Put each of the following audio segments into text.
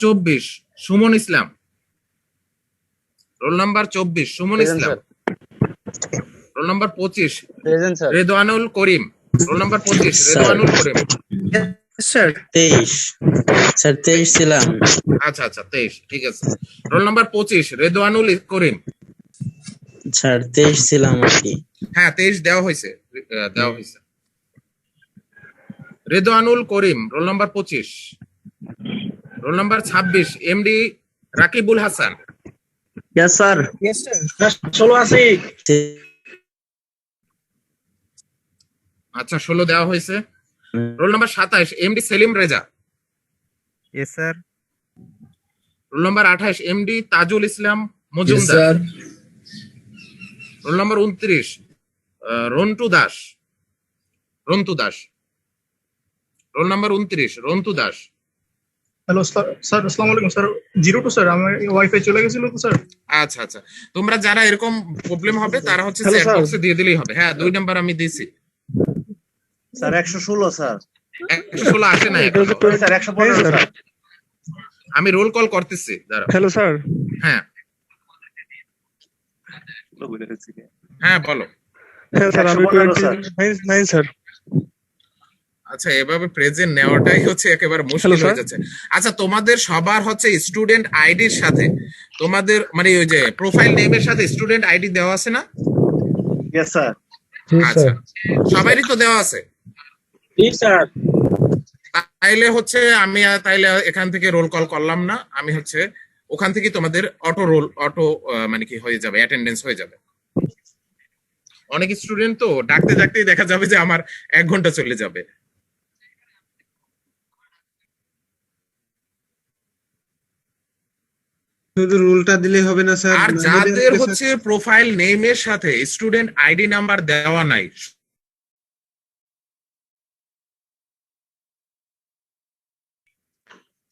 24 Suman Islam. Roll number 24 Suman present Islam. Sir. Roll number 25 present sir. Redwanul Karim. Roll number 25 sir Redwanul Karim. Sir 23 sir 23 ছিলাম। আচ্ছা আচ্ছা 23 ঠিক আছে। Roll number 25 Redwanul Karim. Sir 23 ছিলাম আর কি। হ্যাঁ 23 দেওয়া হয়েছে, দেওয়া হয়েছে। Redwanul Karim roll number 25। Roll number 26 MD Rakibul Hasan. Yes sir. Yes sir 16 আছে। আচ্ছা 16 দেওয়া হয়েছে। Roll number 27 MD Selim Reza. Yes sir. Roll number 28 MD Tajul Islam Majumder. Roll number 29 Rontu Das. Rontu Das. Roll number 29 Rontu Das. Hello sir, আসসালামু আলাইকুম স্যার। 02 স্যার, আমার ওয়াইফাই চলে গেছিল তো স্যার। আচ্ছা আচ্ছা, তোমরা যারা এরকম প্রবলেম হবে তারা হচ্ছে Hello, চ্যাট sir. বক্সে দিয়ে দিলেই হবে। হ্যাঁ 2 নাম্বার আমি দিয়েছি। Sir 116 sir. 116 আসে না এখনো। Sir 115 sir. আমি রোল কল করতেছি দাঁড়াও। Hello sir. হ্যাঁ হ্যাঁ বলো। হ্যাঁ স্যার আমি 115 স্যার। 29 স্যার। আচ্ছা এভাবে প্রেজেন্ট নেওয়াটাই হচ্ছে একেবারে মুশকিল Hello, sir. হয়ে যাচ্ছে। আচ্ছা তোমাদের সবার হচ্ছে স্টুডেন্ট আইডির সাথে তোমাদের মানে ওই যে প্রোফাইল নেমের সাথে স্টুডেন্ট আইডি দেওয়া আছে না? Yes sir. আচ্ছা সবারই তো দেওয়া আছে। জি স্যার। তাইলে হচ্ছে আমি তাইলে এখান থেকে রোল কল করলাম না, আমি হচ্ছে ওখান থেকে তোমাদের অটো মানে কি হয়ে যাবে, অ্যাটেন্ডেন্স হয়ে যাবে। অনেক স্টুডেন্ট তো ডাকতে ডাকতেই দেখা যাবে যে আমার 1 ঘন্টা চলে যাবে। শুধু রুলটা দিলেই হবে না স্যার? আর যাদের হচ্ছে প্রোফাইল নেমের সাথে স্টুডেন্ট আইডি নাম্বার দেওয়া নাই,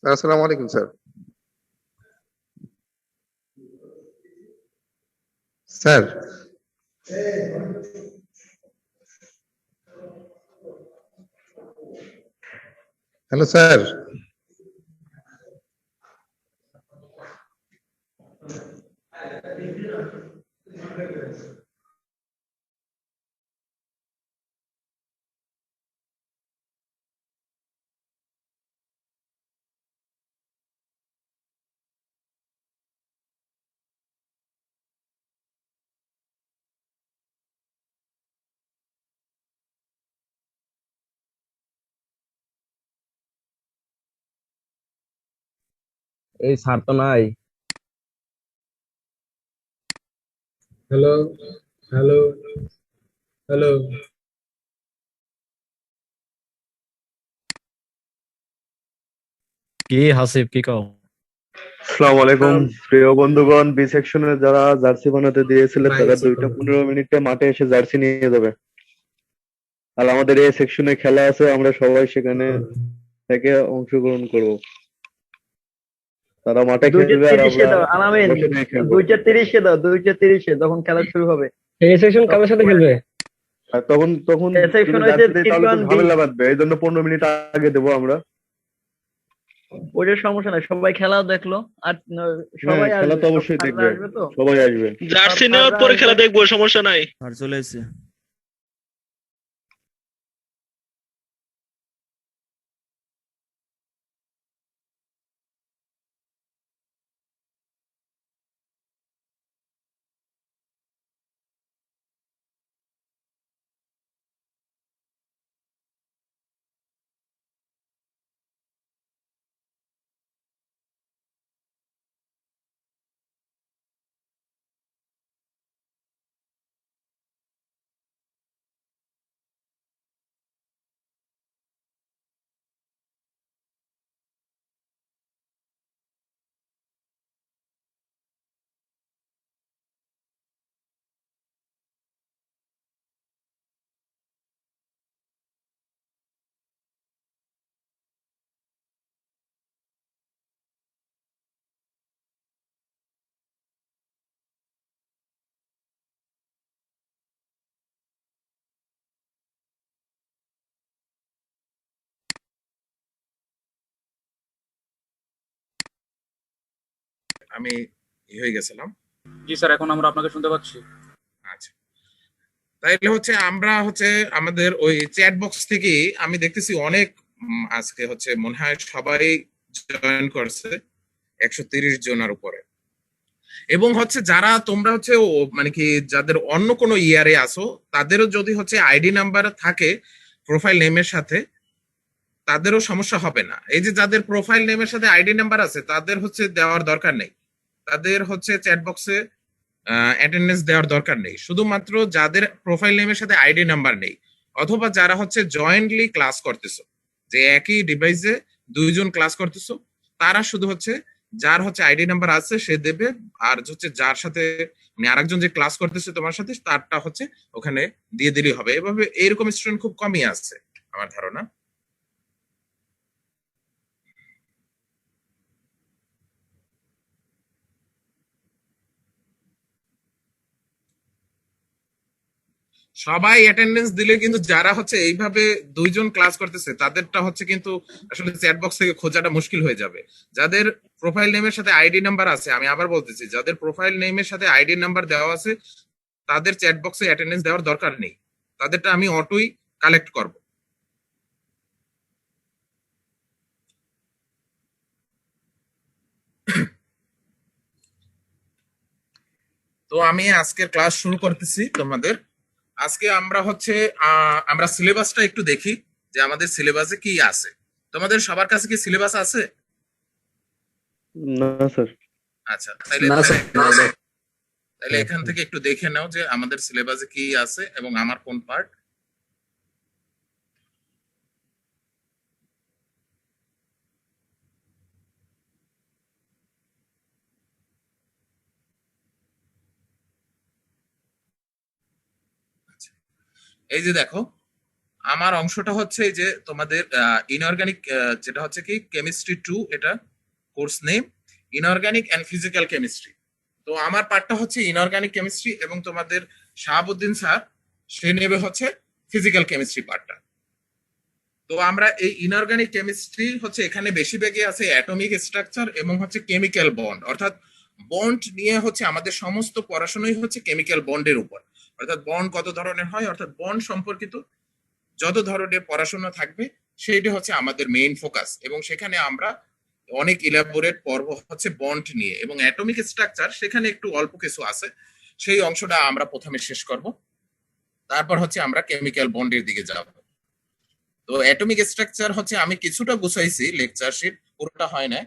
আসসালামু আলাইকুম স্যার। Sir hello sir. এই স্যার তো নাই। Hello hello hello. কি হাসিব কি কও? আসসালামু আলাইকুম প্রিয় বন্ধুগণ, বি সেকশনে যারা জার্সি বানাতে দিয়েছিল তারা 2টা 15 মিনিটে মাঠে এসে জার্সি নিয়ে যাবে। আর আমাদের এই সেকশনে খেলা আছে, আমরা সবাই সেখানে থেকে অংশগ্রহণ করব। তারা মাঠে খেলবে আর আমরা বসে থেকে খেলবো। 2:30 দাও, 2:30 যখন খেলা শুরু হবে। এই সেকশন কাদের সাথে খেলবে? আর তখন তখন এই section যদি হইতে জার্সি দিই তাহলে তো 3-1 ঝামেলা বাঁধবে, এই জন্য 15 মিনিট আগে দেবো আমরা। ওইটার সমস্যা নাই, সবাই খেলাও দেখলো। আর সবাই হ্যাঁ, খেলা তো আসবে, অবশ্যই সব দেখবে, আসবে তো। সবাই আসবে। জার্সি নেওয়ার পরে খেলা দেখবো, সমস্যা নাই। আর চলে এসেছে। আমি হয়ে গেছিলাম। জি স্যার, এখন আমরা আপনাকে শুনতে পাচ্ছি। আচ্ছা, তাইলে হচ্ছে আমরা হচ্ছে আমাদের ওই চ্যাট বক্স থেকে আমি দেখতেছি অনেক আজকে হচ্ছে মনে হয় সবাই জয়েন করছে 130 জনের উপরে। এবং হচ্ছে যারা তোমরা হচ্ছে মানে কি যাদের অন্য কোনো ইয়ারে আসো তাদেরও যদি হচ্ছে আইডি নাম্বার থাকে প্রোফাইল নেমের সাথে, তাদেরও সমস্যা হবে না। এই যে যাদের প্রোফাইল নেমের সাথে আইডি নাম্বার আছে তাদের হচ্ছে দেওয়ার দরকার নেই, তাদের হচ্ছে চ্যাট বক্সে অ্যাটেন্ডেন্স দেওয়ার দরকার নেই। শুধুমাত্র যাদের প্রোফাইল নেমের সাথে আইডি নাম্বার নেই অথবা যারা হচ্ছে জয়েন্টলি ক্লাস করতেছো, যে একই ডিভাইসে দুইজন ক্লাস করতেছো, তারা শুধু হচ্ছে যার হচ্ছে আইডি নাম্বার আছে সে দেবে, আর হচ্ছে যার সাথে মানে আরেকজন যে ক্লাস করতেছে তোমার সাথে তারটা হচ্ছে ওখানে দিয়ে দিলেই হবে। এভাবে এরকম স্টুডেন্ট খুব কমই আছে আমার ধারণা। সবাই অ্যাটেন্ডেন্স দিলে কিন্তু যারা হচ্ছে এইভাবে দুইজন ক্লাস করতেছে তাদেরটা হচ্ছে কিন্তু আসলে চ্যাট বক্স থেকে খোঁজাটা মুশকিল হয়ে যাবে। যাদের প্রোফাইল নেমের সাথে আইডি নাম্বার আছে, আমি আবার বলতেছি, যাদের প্রোফাইল নেমের সাথে আইডি নাম্বার দেওয়া আছে তাদের চ্যাট বক্সে অ্যাটেন্ডেন্স দেওয়ার দরকার নেই, তাদেরটা আমি অটোই কালেক্ট করব। তো আমি আজকের ক্লাস শুরু করতেছি তোমাদের। আজকে আমরা হচ্ছে আমরা সিলেবাসটা একটু দেখি যে আমাদের সিলেবাসে কি আছে। তোমাদের সবার কাছে কি সিলেবাস আছে? না স্যার। আচ্ছা, তাইলে না স্যার, তাইলে এখান থেকে একটু দেখে নাও যে আমাদের সিলেবাসে কি আছে এবং আমার কোন পার্ট। এই যে দেখো আমার অংশটা হচ্ছে এই যে তোমাদের ইনঅর্গানিক, যেটা হচ্ছে কি কেমিস্ট্রি 2, এটা course name inorganic and physical chemistry. তো আমার পার্টটা হচ্ছে ইনঅর্গানিক কেমিস্ট্রি এবং তোমাদের শাহাবুদ্দিন স্যার সে নেবে হচ্ছে ফিজিক্যাল কেমিস্ট্রি পার্টটা। তো আমরা এই ইনঅর্গানিক কেমিস্ট্রি হচ্ছে এখানে বেশিরভাগই আছে অ্যাটমিক স্ট্রাকচার এবং হচ্ছে কেমিক্যাল বন্ড, অর্থাৎ বন্ড নিয়ে হচ্ছে আমাদের সমস্ত পড়াশোনাই হচ্ছে কেমিক্যাল বন্ডের উপর, অর্থাৎ বন্ড কত ধরনের হয়, অর্থাৎ বন্ড সম্পর্কিত যত ধরনের পড়াশোনা থাকবে সেইটা হচ্ছে আমাদের মেইন ফোকাস। এবং সেখানে আমরা অনেক ইলাবোরেট পর্ব হচ্ছে বন্ড নিয়ে, এবং অ্যাটমিক স্ট্রাকচার সেখানে একটু অল্প কিছু আছে, সেই অংশটা আমরা প্রথমে শেষ করব, তারপর হচ্ছে আমরা কেমিক্যাল বন্ডের দিকে যাব। তো অ্যাটমিক স্ট্রাকচার হচ্ছে আমি কিছুটা গুছাইছি লেকচার শিট, পুরোটা হয় না।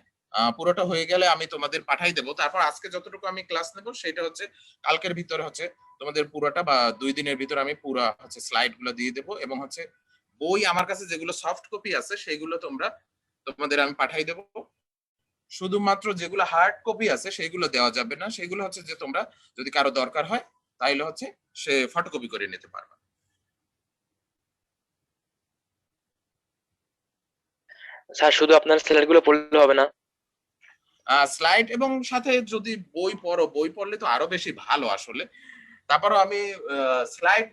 পুরোটা হয়ে গেলে আমি তোমাদের পাঠাই দেবো। তারপর আজকে যতটুকু আমি ক্লাস নেব সেটা হচ্ছে কালকের ভিতরে হচ্ছে তোমাদের পুরোটা বা 2 দিনের ভিতরে আমি পুরো হচ্ছে স্লাইড গুলো দিয়ে দেবো, এবং হচ্ছে বই আমার কাছে যেগুলো সফট কপি আছে সেগুলো তোমাদের আমি পাঠাই দেবো। শুধুমাত্র যেগুলো হার্ড কপি আছে সেগুলো দেওয়া যাবে না, সেগুলো হচ্ছে যে তোমরা যদি কারো দরকার হয় তাইলে হচ্ছে সে ফটোকপি করে নিতে পারবে। স্যার শুধু আপনার স্লাইড গুলো পড়লে হবে না? স্লাইড এবং সাথে যদি বই পড়ো, বই পড়লে তো আরো বেশি ভালো আসলে। তারপরও আমি স্লাইড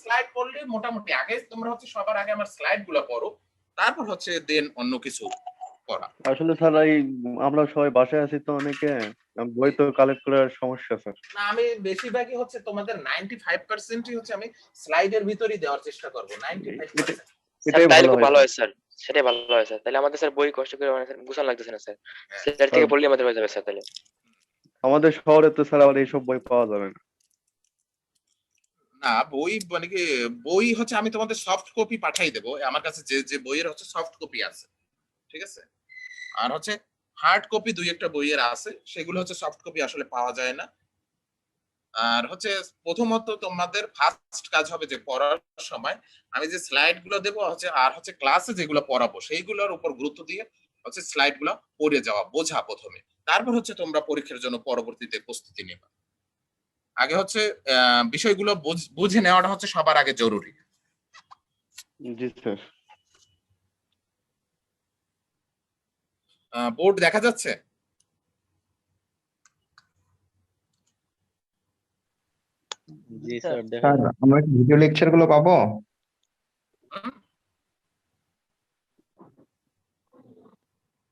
স্লাইড পড়লে মোটামুটি আগে তোমরা হচ্ছে সবার আগে আমার স্লাইড গুলো পড়ো, তারপর হচ্ছে দেন অন্য কিছু পড়া। আসলে স্যার এই আমরা সবাই বাসায় আছি তো অনেকে, বই তো কালেক্ট করার সমস্যা স্যার। না, আমি বেশিরভাগই হচ্ছে তোমাদের 95%ই হচ্ছে আমি স্লাইডের ভিতরই দেওয়ার চেষ্টা করব। 95%। এটাই তাহলে ভালো খুব ভালো হয় হয় স্যার, সেটাই ভালো হয় স্যার। তাহলে আমাদের স্যার বই কষ্ট করে মানে গুছানো লাগতেছে না স্যার, স্লাইড থেকে পড়লে আমাদের হয়ে যাবে স্যার। তাহলে আমাদের শহরে তো স্যার আবার এইসব বই পাওয়া যাবে না। না, বই মানে কি বই হচ্ছে আমি তোমাদের সফট কপি পাঠাই দেবো, আমার কাছে যে যে বইয়ের হচ্ছে সফট কপি আছে, ঠিক আছে। আর হচ্ছে হার্ড কপি 2-1টা বইয়ের আছে, সেগুলো হচ্ছে সফট কপি আসলে পাওয়া যায় না। আর হচ্ছে প্রথমত তোমাদের ফার্স্ট কাজ হবে যে পড়ার সময় আমি যে স্লাইড গুলো দেবো হচ্ছে, আর হচ্ছে ক্লাসে যেগুলো পড়াবো সেইগুলোর উপর গুরুত্ব দিয়ে হচ্ছে স্লাইড গুলো পড়ে যাওয়া, বোঝা প্রথমে, তারপর হচ্ছে তোমরা পরীক্ষার জন্য পরবর্তীতে প্রস্তুতি নেবে। আগে হচ্ছে বিষয়গুলো বুঝে নেওয়াটা হচ্ছে সবার আগে জরুরি। জি স্যার। বোর্ড দেখা যাচ্ছে? জি স্যার, স্যার আমরা কি ভিডিও লেকচার গুলো পাবো?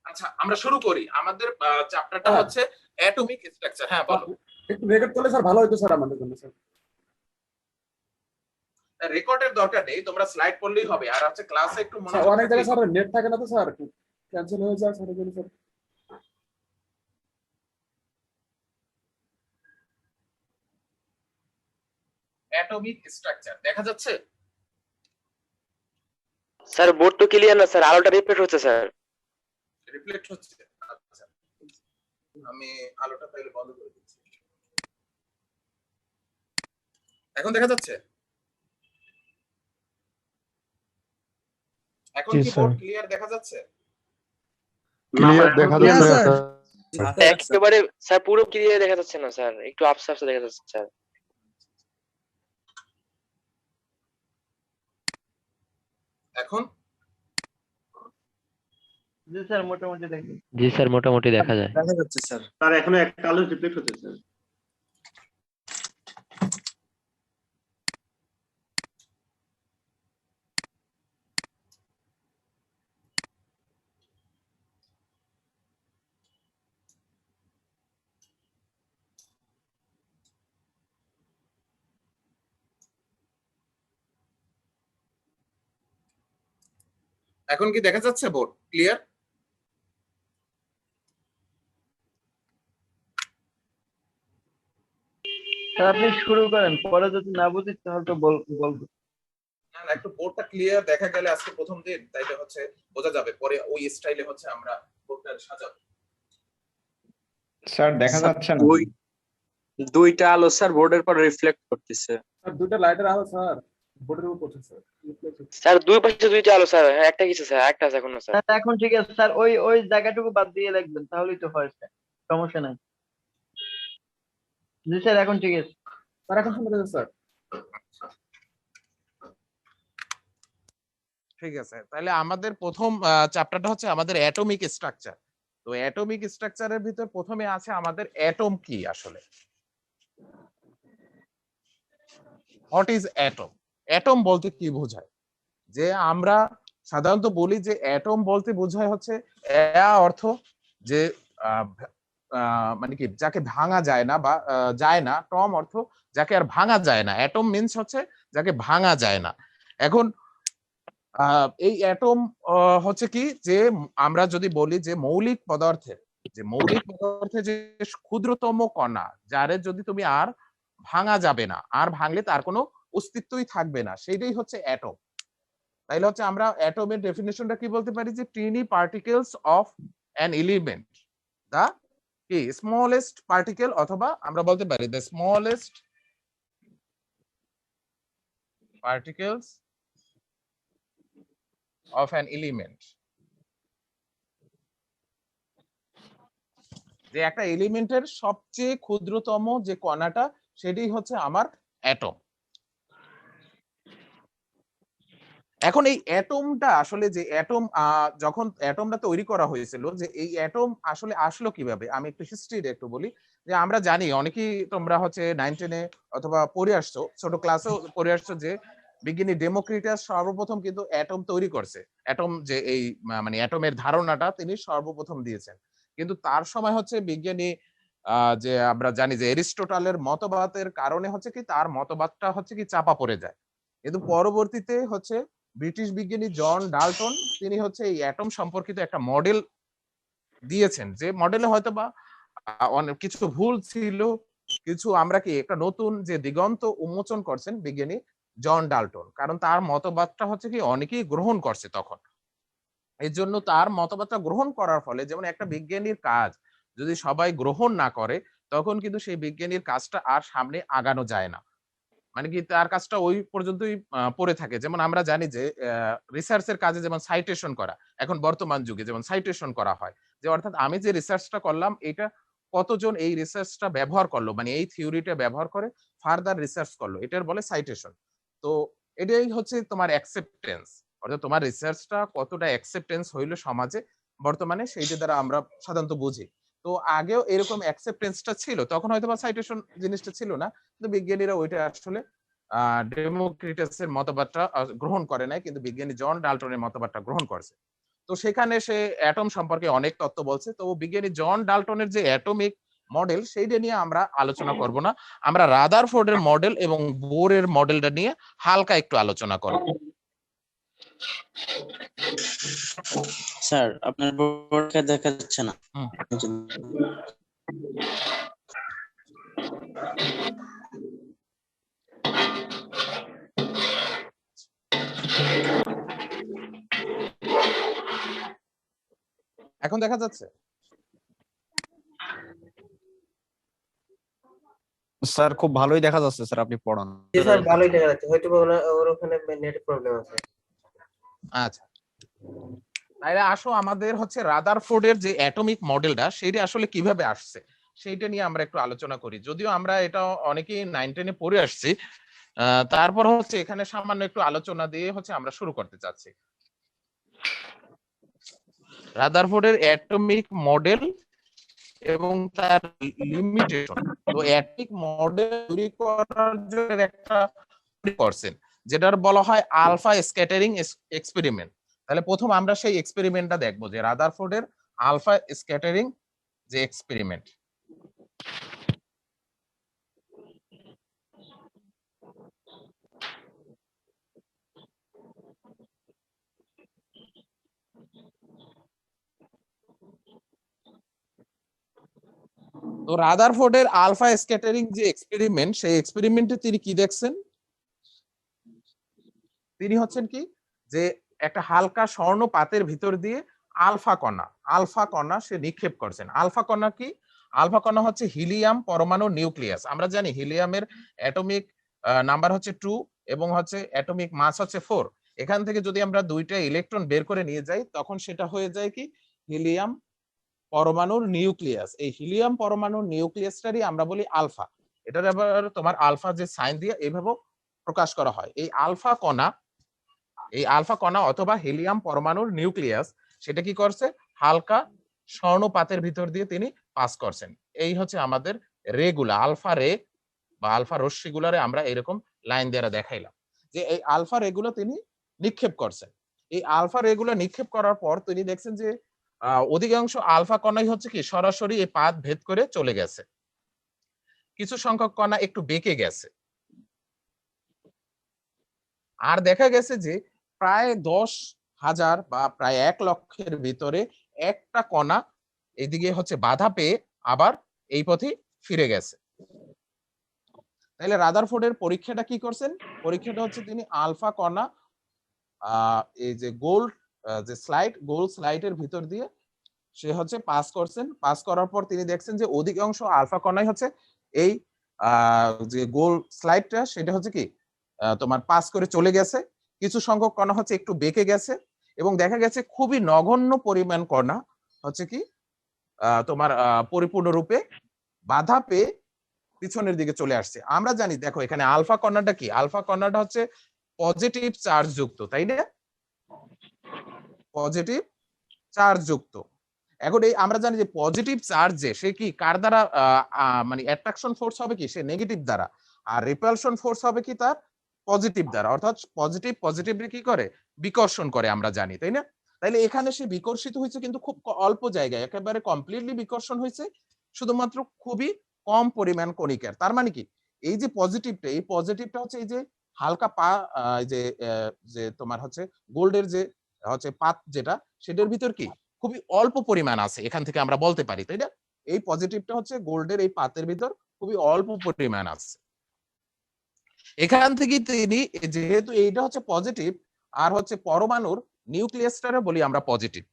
আচ্ছা, আমরা শুরু করি। আমাদের চ্যাপ্টারটা হচ্ছে অ্যাটমিক স্ট্রাকচার, হ্যাঁ বলো। একটু রেকর্ড করলে স্যার ভালো হতো স্যার আমাদের জন্য স্যার। রেকর্ডের দরকার নেই, তোমরা স্লাইড পড়লেই হবে। আর হচ্ছে ক্লাসে একটু স্যার মনোযোগ অনেক জায়গায় থাকলেই স্যার হবে। নেট থাকে না তো স্যার, ক্যান্সেল হয়ে যায় স্যার, এজন্য স্যার। অ্যাটমিক স্ট্রাকচার দেখা যাচ্ছে? স্যার বোর্ড তো ক্লিয়ার না স্যার, আলোটা রিফ্লেক্ট হচ্ছে স্যার। রিফ্লেক্ট হচ্ছে? আচ্ছা, আমি আলোটা তাহলে বন্ধ করে দিচ্ছি। এখন দেখা যাচ্ছে? এখন কি বোর্ড ক্লিয়ার দেখা যাচ্ছে? ক্লিয়ার দেখা না, যাচ্ছে স্যার। স্যার। একেবারে স্যার পুরো ক্লিয়ার দেখা যাচ্ছে না স্যার, একটু আবসা আবসা দেখা যাচ্ছে স্যার। এখন জি স্যার মোটামুটি দেখি। জি স্যার মোটামুটি দেখা যায়। দেখা যাচ্ছে স্যার। স্যার এখনো একটা আলো রিফ্লেক্ট হচ্ছে স্যার। এখন কি দেখা যাচ্ছে বোর্ড ক্লিয়ার? স্যার আপনি শুরু করেন, পরে যদি না বুঝি তাহলে তো বলবো। না না, একটু বোর্ডটা ক্লিয়ার দেখা গেলে আজকে প্রথম দিন, তাইলে হচ্ছে বোঝা যাবে, পরে ওই স্টাইলে হচ্ছে আমরা বোর্ডটা সাজাবো। স্যার দেখা যাচ্ছে না। দুইটা আলো স্যার বোর্ডের পর রিফ্লেক্ট করতেছে। স্যার দুটো লাইটের আলো স্যার বোর্ডের উপর পড়ছে স্যার, reflect হচ্ছে। স্যার দুই পাশে দুইটা আলো স্যার, হ্যাঁ একটা কিছু স্যার, একটা আছে এখন স্যার। স্যার এখন ঠিক আছে স্যার, ওই ওই জায়গাটুকু বাদ দিয়ে লিখবেন তাহলেই তো হয় স্যার, সমস্যা নাই। জি স্যার এখন ঠিক আছে। স্যার এখন শুনতে পাচ্ছেন স্যার? ঠিক আছে, তাহলে আমাদের প্রথম চ্যাপ্টারটা হচ্ছে আমাদের অ্যাটমিক স্ট্রাকচার। তো অ্যাটমিক স্ট্রাকচারের ভিতর প্রথমে আছে আমাদের অ্যাটম কি আসলে। What is atom? অ্যাটম বলতে কি বোঝায়? যে আমরা সাধারণত বলি যে অ্যাটম বলতে বোঝায় হচ্ছে অর্থ যে মানে কি যাকে ভাঙা যায় না বা যায় না, টম অর্থ যাকে আর ভাঙা যায় না। অ্যাটম মিন্স হচ্ছে যাকে ভাঙা যায় না। এখন এই অ্যাটম হচ্ছে কি, যে আমরা যদি বলি যে মৌলিক পদার্থের যে ক্ষুদ্রতম কণা, যারে যদি তুমি আর ভাঙা যাবে না, আর ভাঙলে তার কোনো অস্তিত্বই থাকবে না, সেটাই হচ্ছে অ্যাটম। তাইলে হচ্ছে আমরা অ্যাটমের ডেফিনিশনটা কি বলতে পারি, যে টিনি পার্টিকেলস অফ অ্যান এলিমেন্ট, দা কি স্মলেস্ট পার্টিকেল, অথবা আমরা বলতে পারি the smallest particles of an element। যে একটা এলিমেন্টের সবচেয়ে ক্ষুদ্রতম যে কণাটা, সেটাই হচ্ছে আমার অ্যাটম। এখন এই অ্যাটমটা আসলে, যে অ্যাটম যখন অ্যাটমটা তৈরি করা হয়েছিল, যে এই অ্যাটম আসলে আসলো কিভাবে, আমি একটু হিস্ট্রি একটু বলি। যে আমরা জানি অনেকেই, তোমরা হচ্ছে 9-10 অথবা পড়ে আসছো, ছোট ক্লাসেও পড়ে আসছো, যে বিজ্ঞানী ডেমোক্রিটাস সর্বপ্রথম কিন্তু অ্যাটম তৈরি করছে। অ্যাটম যে এই মানে অ্যাটমের ধারণাটা তিনি সর্বপ্রথম দিয়েছেন। কিন্তু তার সময় হচ্ছে বিজ্ঞানী যে আমরা জানি যে এরিস্টটলের মতবাদের কারণে হচ্ছে কি, তার মতবাদটা হচ্ছে কি চাপা পড়ে যায়। কিন্তু পরবর্তীতে হচ্ছে ব্রিটিশ বিজ্ঞানী জন ডাল্টন, তিনি হচ্ছে এই অ্যাটম সম্পর্কিত একটা মডেল দিয়েছেন, যে মডেলে হয়তো বা অনেক কিছু ভুল ছিল, কিছু আমরা কি একটা নতুন যে দিগন্ত উন্মোচন করছেন বিজ্ঞানী জন ডাল্টন, কারণ তার মতবাদটা হচ্ছে কি অনেকেই গ্রহণ করছে তখন। এই জন্য তার মতবাদটা গ্রহণ করার ফলে, যেমন একটা বিজ্ঞানীর কাজ যদি সবাই গ্রহণ না করে, তখন কিন্তু সেই বিজ্ঞানীর কাজটা আর সামনে আগানো যায় না, মানে কি তার কাজটা ওই পর্যন্তই পড়ে থাকে। যেমন আমরা জানি যে রিসার্চের কাজে যেমন সাইটেশন করা, এখন বর্তমান যুগে যেমন সাইটেশন করা হয়, যে অর্থাৎ আমি যে রিসার্চটা করলাম, এটা কতজন এই রিসার্চটা ব্যবহার করলো, মানে এই থিওরিটা ব্যবহার করে ফার্দার রিসার্চ করলো, এটার বলে সাইটেশন। তো এটাই হচ্ছে তোমার অ্যাকসেপ্টেন্স, অর্থাৎ তোমার রিসার্চটা কতটা অ্যাকসেপ্টেন্স হইলো সমাজে বর্তমানে, সেইটা দ্বারা আমরা সাধারণত বুঝি। তো আগেও এরকম অ্যাকসেপ্টেন্সটা ছিল, তখন হয়তো বা সাইটেশন জিনিসটা ছিল না, কিন্তু বিজ্ঞানীরা ওইটা আসলে ডেমোক্রিটাসের মতবাদটা গ্রহণ করে নাই, কিন্তু বিজ্ঞানী জন ডাল্টনের মতবাদটা গ্রহণ করেছে। তো সেখানে সে অ্যাটম সম্পর্কে অনেক তত্ত্ব বলছে। তো বিজ্ঞানী জন ডাল্টনের যে অ্যাটমিক মডেল সেইটা নিয়ে আমরা আলোচনা করব না, আমরা রাদারফোর্ডের মডেল এবং বোরের মডেলটা নিয়ে হালকা একটু আলোচনা করব। স্যার আপনার বোর্ডকে দেখা যাচ্ছে না। এখন দেখা যাচ্ছে? স্যার খুব ভালোই দেখা যাচ্ছে স্যার, আপনি পড়ান। স্যার ভালোই দেখা যাচ্ছে, হয়তো ওর ওখানে নেট প্রবলেম আছে। আচ্ছা, তাহলে আসো আমাদের হচ্ছে রাদারফোর্ডের যে অ্যাটমিক মডেলটা সেটা আসলে কিভাবে আসছে সেইটা নিয়ে আমরা একটু আলোচনা করি। যদিও আমরা এটা অনেকেই 9-10-এ পড়ে আসছি, তারপর হচ্ছে এখানে সামান্য একটু আলোচনা দিয়ে হচ্ছে আমরা শুরু করতে চাচ্ছি। রাদারফোর্ডের অ্যাটমিক মডেল এবং তার লিমিটেশন। তো অ্যাটমিক মডেল তৈরি করার জন্য একটা করছেন যেটার বলা হয় আলফা স্ক্যাটারিং এক্সপেরিমেন্ট। তাহলে প্রথম আমরা সেই এক্সপেরিমেন্টটা দেখবো, যে রাদারফোর্ডের আলফা স্ক্যাটারিং যে এক্সপেরিমেন্ট। তো রাদারফোর্ডের আলফা স্ক্যাটারিং যে এক্সপেরিমেন্ট, সেই এক্সপেরিমেন্টে তিনি কি দেখছেন? তিনি হচ্ছেন কি, যে একটা হালকা স্বর্ণ পাতের ভিতর দিয়ে আলফা কণা সে নিক্ষেপ করছেন। আলফা কণা কি? আলফা কণা হচ্ছে হিলিয়াম পরমাণু নিউক্লিয়াস। আমরা জানি হিলিয়ামের অ্যাটমিক নাম্বার হচ্ছে 2 এবং হচ্ছে অ্যাটমিক মাস হচ্ছে 4। এখান থেকে যদি আমরা দুইটা ইলেকট্রন বের করে নিয়ে যাই তখন সেটা হয়ে যায় কি, হিলিয়াম পরমাণুর নিউক্লিয়াস। এই হিলিয়াম পরমাণুর নিউক্লিয়াসটারই আমরা বলি আলফা। এটার আবার তোমার আলফা যে সাইন দিয়ে এইভাবে প্রকাশ করা হয়। এই আলফা কণা অথবা হিলিয়াম পরমাণুর নিউক্লিয়াস সেটা কি করছে, হালকা স্বর্ণপাতের ভিতর দিয়ে তিনি পাস করছেন। এই হচ্ছে আমাদের রেগুলা আলফা রে বা আলফা রশ্মিগুলারে আমরা এরকম লাইন দিয়ে দেখাইলাম যে এই আলফা রেগুলো তিনি নিক্ষেপ করছেন। এই আলফা রেগুলো নিক্ষেপ করার পর তিনি দেখছেন যে অধিকাংশ আলফা কণাই হচ্ছে কি সরাসরি এই পাত ভেদ করে চলে গেছে, কিছু সংখ্যক কণা একটু বেঁকে গেছে। আর দেখা গেছে যে প্রায় 10,000 বা প্রায় 1 লক্ষের ভিতরে একটা কণা এদিকে হচ্ছে বাধা পেয়ে আবার এই পথে ফিরে গেছে। তাহলে রাদারফোর্ডের পরীক্ষাটা কি করছেন? পরীক্ষাটা হচ্ছে তিনি আলফা কণা এই যে গোল স্লাইডের ভিতর দিয়ে সে হচ্ছে পাস করছেন। পাস করার পর তিনি দেখছেন যে অধিকাংশ আলফা কণাই হচ্ছে এই যে গোল স্লাইডটা সেটা হচ্ছে কি তোমার পাস করে চলে গেছে, কিছু সংখ্যক কণা হচ্ছে একটু বেঁকে গেছে এবং দেখা গেছে খুবই নগণ্য পরিমাণ কণা হচ্ছে কি তোমার পরিপূর্ণরূপে বাধা পেয়ে পিছনের দিকে চলে আসছে। আমরা জানি, দেখো এখানে আলফা কণাটা কি, আলফা কণাটা হচ্ছে পজিটিভ চার্জ যুক্ত, তাই না? পজিটিভ চার্জ যুক্ত। এখন এই আমরা জানি যে পজিটিভ চার্জে সে কি কার দ্বারা মানে অ্যাট্রাকশন ফোর্স হবে কি, সে নেগেটিভ দ্বারা, আর রিপালশন ফোর্স হবে কি তার পজিটিভ দ্বারা, অর্থাৎ পজিটিভলি কি করে, বিকর্ষণ করে আমরা জানি, তাই না? তাইলে এখানে সে বিকর্ষিত হয়েছে কিন্তু খুব অল্প জায়গায়, একেবারে কমপ্লিটলি বিকর্ষণ হয়েছে শুধুমাত্র খুবই কম পরিমাণ কণিকার। তার মানে কি, এই যে পজিটিভটা, এই পজিটিভটা হচ্ছে এই যে হালকা যে তোমার হচ্ছে গোল্ডের যে হচ্ছে পাত যেটা, সেটার ভিতর কি খুবই অল্প পরিমাণ আছে, এখান থেকে আমরা বলতে পারি, তাই না? এই পজিটিভটা হচ্ছে গোল্ডের এই পাতের ভিতর খুবই অল্প পরিমাণ আছে। এখান থেকে তিনি, যেহেতু এইটা হচ্ছে পজিটিভ আর হচ্ছে পরমাণুর নিউক্লিয়াসটারে বলি আমরা পজিটিভ,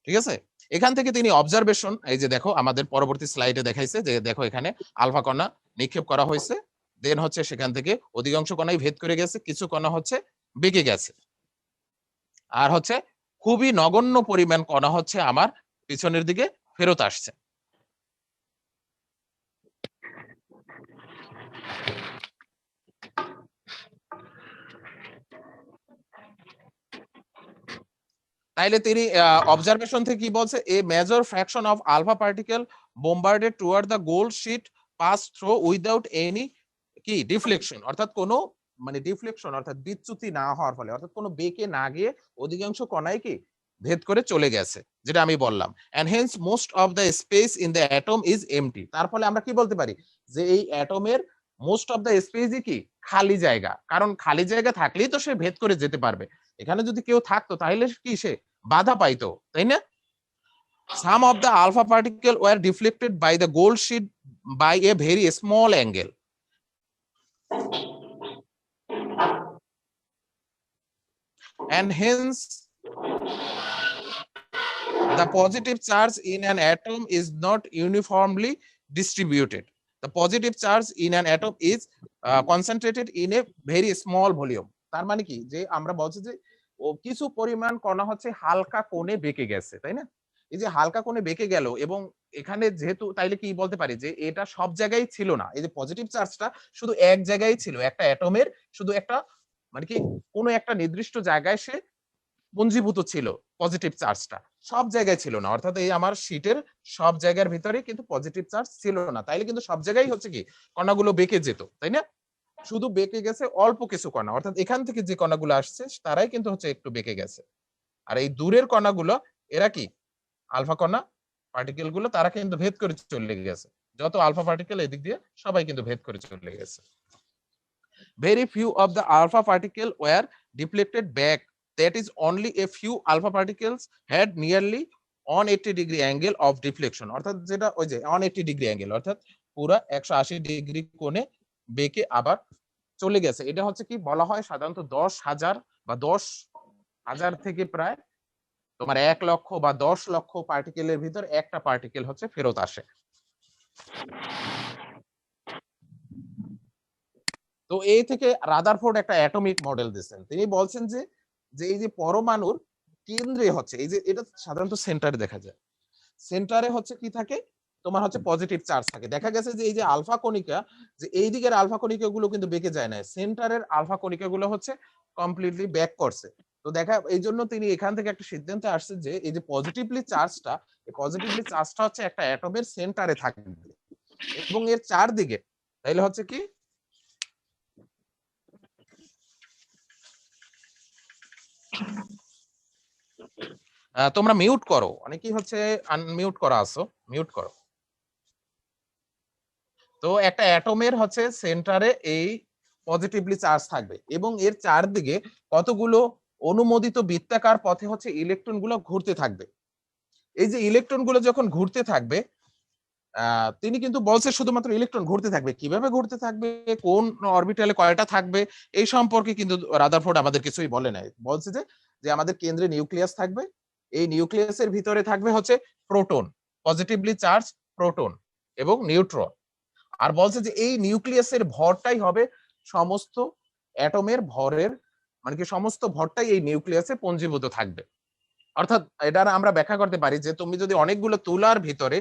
ঠিক আছে? এখান থেকে তিনি অবজারভেশন, এই যে দেখো আমাদের পরবর্তী স্লাইডে দেখাইছে যে দেখো এখানে আলফা কণা নিক্ষেপ করা হয়েছে, দেন হচ্ছে সেখান থেকে অধিকাংশ কণাই ভেদ করে গেছে, কিছু কণা হচ্ছে বেঁকে গেছে, আর হচ্ছে খুবই নগণ্য পরিমাণ কণা হচ্ছে আমার পিছনের দিকে ফেরত আসছে। তাইলে তিনি অবজারভেশন থেকে কি বলছে, a major fraction of alpha particle bombarded toward the gold sheet pass through without any কি ডিফ্লেকশন, অর্থাৎ কোনো মানে ডিফ্লেকশন অর্থাৎ বিচ্যুতি না হওয়ার ফলে, অর্থাৎ কোনো বেঁকে না গিয়ে অধিকাংশ কণাই কি ভেদ করে চলে গেছে, যেটা আমি বললাম। And hence most of the space in the atom is empty. তার ফলে আমরা কি বলতে পারি যে এই অ্যাটমের মোস্ট অফ দ্য স্পেসই কি খালি জায়গা, কারণ খালি জায়গা থাকলেই তো সে ভেদ করে যেতে পারবে। এখানে যদি কেউ থাকতো তাহলে কি সে বাধা পাইতো, তাই না? Some of the alpha particle were deflected by the gold sheet by a very small angle. And hence the positive charge in an atom is not uniformly distributed. The positive charge in an atom is concentrated in a very small volume. তার মানে কি যে আমরা বলছি যে কিছু পরিমাণ কণা হচ্ছে হালকা কোণে বেঁকে গেছে, তাই না? এই যে হালকা কোণে বেঁকে গেল, এবং এখানে যেহেতু তাইলে কি বলতে পারি যে এটা সব জায়গায় ছিল না, এই যে পজিটিভ চার্জটা শুধু এক জায়গায় ছিল, একটা অ্যাটমের শুধু একটা মানে কি কোনো একটা নির্দিষ্ট জায়গায় সে পুঞ্জীভূত ছিল পজিটিভ চার্জটা, সব জায়গায় ছিল না। অর্থাৎ এই আমার শীটের সব জায়গার ভিতরে কিন্তু পজিটিভ চার্জ ছিল না, তাইলে কিন্তু সব জায়গায় হচ্ছে কি কণাগুলো বেঁকে যেত, তাই না? শুধু বেঁকে গেছে অল্প কিছু কণা, অর্থাৎ এখান থেকে যে কণাগুলো আসছে তারাই কিন্তু হচ্ছে একটু বেঁকে গেছে। আর এই দূরের কণাগুলো এরা কি আলফা কণা পার্টিকেল গুলো, তারা কিন্তু ভেদ করে চলে গেছে। যত আলফা পার্টিকেল এদিক দিয়ে সবাই কিন্তু ভেদ করে চলে গেছে। Very few of the alpha particle were deflected back. That is, only a few alpha particles had nearly 180 degree angle of deflection. অর্থাৎ যেটা ওই যে 180 ডিগ্রি অ্যাঙ্গেল, অর্থাৎ পুরো 180 ডিগ্রি কোণে বেঁকে আবার চলে গেছে। এটা হচ্ছে কি বলা হয় সাধারণত 10,000 বা 10,000 থেকে প্রায় তোমার 1 লক্ষ বা 10 লক্ষ পার্টিকেলের ভিতর একটা পার্টিকেল হচ্ছে ফেরত আসে। তো এই থেকে রাদারফোর্ড একটা অ্যাটমিক মডেল দিয়েছেন। তিনি বলছেন যে এই যে পরমাণুর কেন্দ্রে হচ্ছে এই যে এটা সাধারণত সেন্টারে দেখা যায়, সেন্টারে হচ্ছে কি থাকে তোমার হচ্ছে পজিটিভ চার্জ থাকে। দেখা গেছে যে এই যে আলফা কণিকা, যে এই দিকের আলফা কণিকা গুলো কিন্তু বেঁকে যায় না, সেন্টারের আলফা কণিকা গুলো হচ্ছে কমপ্লিটলি ব্যাক করছে। তো দেখা এই জন্য তিনি এখান থেকে একটা সিদ্ধান্তে আসছে যে এই যে পজিটিভলি চার্জটা, এই পজিটিভলি চার্জটা হচ্ছে একটা অ্যাটমের সেন্টারে থাকবে এবং এর চারদিকে তাইলে হচ্ছে কি তোমরা মিউট করো, অনেকেই হচ্ছে আনমিউট করা আছো, মিউট করো। তো একটা অ্যাটমের হচ্ছে সেন্টারে এই পজিটিভলি চার্জ থাকবে এবং এর চারদিকে কতগুলো অনুমোদিত বৃত্তাকার পথে হচ্ছে ইলেকট্রন গুলো ঘুরতে থাকবে। এই যে ইলেকট্রন গুলো যখন ঘুরতে থাকবে, তিনি কিন্তু বলছে শুধুমাত্র ইলেকট্রন ঘুরতে থাকবে, কিভাবে ঘুরতে থাকবে, কোন অরবিটালে কয়টা থাকবে এই সম্পর্কে কিন্তু রাদারফোর্ড আমাদের কিছুই বলে নাই। বলছে যে আমাদের কেন্দ্রে নিউক্লিয়াস থাকবে, এই নিউক্লিয়াসের ভিতরে থাকবে হচ্ছে প্রোটন, পজিটিভলি চার্জ প্রোটন এবং নিউট্রন। আর বলছে যে এই নিউক্লিয়াসের ভরটাই হবে সমস্ত অ্যাটমের ভরের, মানে কি সমস্ত ভরটাই এই নিউক্লিয়াসে পঞ্জীভূত থাকবে। অর্থাৎ এটা আমরা ব্যাখ্যা করতে পারি যে তুমি যদি অনেকগুলো তুলার ভিতরে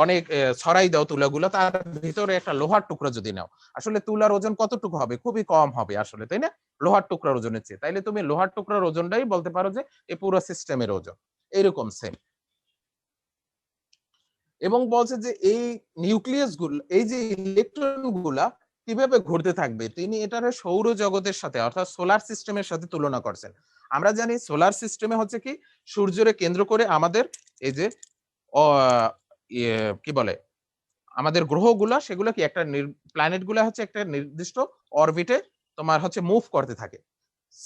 অনেক ছড়াই দাও তুলাগুলো, তার ভিতরে একটা লোহার টুকরা যদি নাও, আসলে তুলার ওজন কতটুকু হবে? খুবই কম হবে আসলে, তাই না? লোহার টুকরার ওজনের চেয়ে। তাইলে তুমি লোহার টুকরার ওজনটাই বলতে পারো যে এই পুরো সিস্টেমের ওজন, এইরকম সেম। এবং বলছে যে এই নিউক্লিয়াস গুলো, এই যে ইলেকট্রন গুলা কিভাবে ঘুরতে থাকবে, তিনি এটারে সৌরজগতের সাথে অর্থাৎ সোলার সিস্টেমের সাথে তুলনা করছেন। আমরা জানি সোলার সিস্টেমে হচ্ছে কি সূর্যরে কেন্দ্র করে আমাদের এই যে কি বলে আমাদের গ্রহগুলা, সেগুলো কি একটা প্ল্যানেট গুলা হচ্ছে একটা নির্দিষ্ট অরবিটে তোমার হচ্ছে মুভ করতে থাকে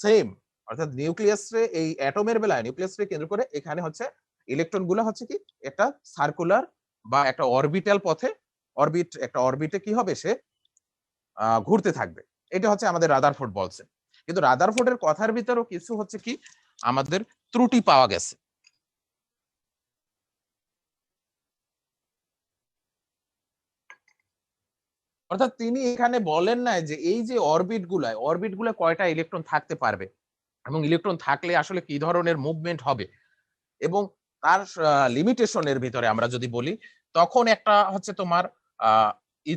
সেম। অর্থাৎ নিউক্লিয়াস রে এই অ্যাটমের বেলায় নিউক্লিয়াস রে কেন্দ্র করে এখানে হচ্ছে ইলেকট্রন গুলা হচ্ছে কি একটা সার্কুলার বা একটা অরবিটাল পথে একটা অরবিটে কি হবে সে ঘুরতে থাকবে। এটা হচ্ছে আমাদের রাদারফোর্ড বলছে। কিন্তু রাদারফোর্ডের কথার ভিতরেও কিছু হচ্ছে কি আমাদের ত্রুটি পাওয়া গেছে। অর্থাৎ তিনি এখানে বলেন না যে এই যে অরবিট গুলায় কয়টা ইলেকট্রন থাকতে পারবে এবং ইলেকট্রন থাকলে আসলে কি ধরনের মুভমেন্ট হবে, এবং তার লিমিটেশনের ভিতরে আমরা যদি বলি, তখন একটা হচ্ছে তোমার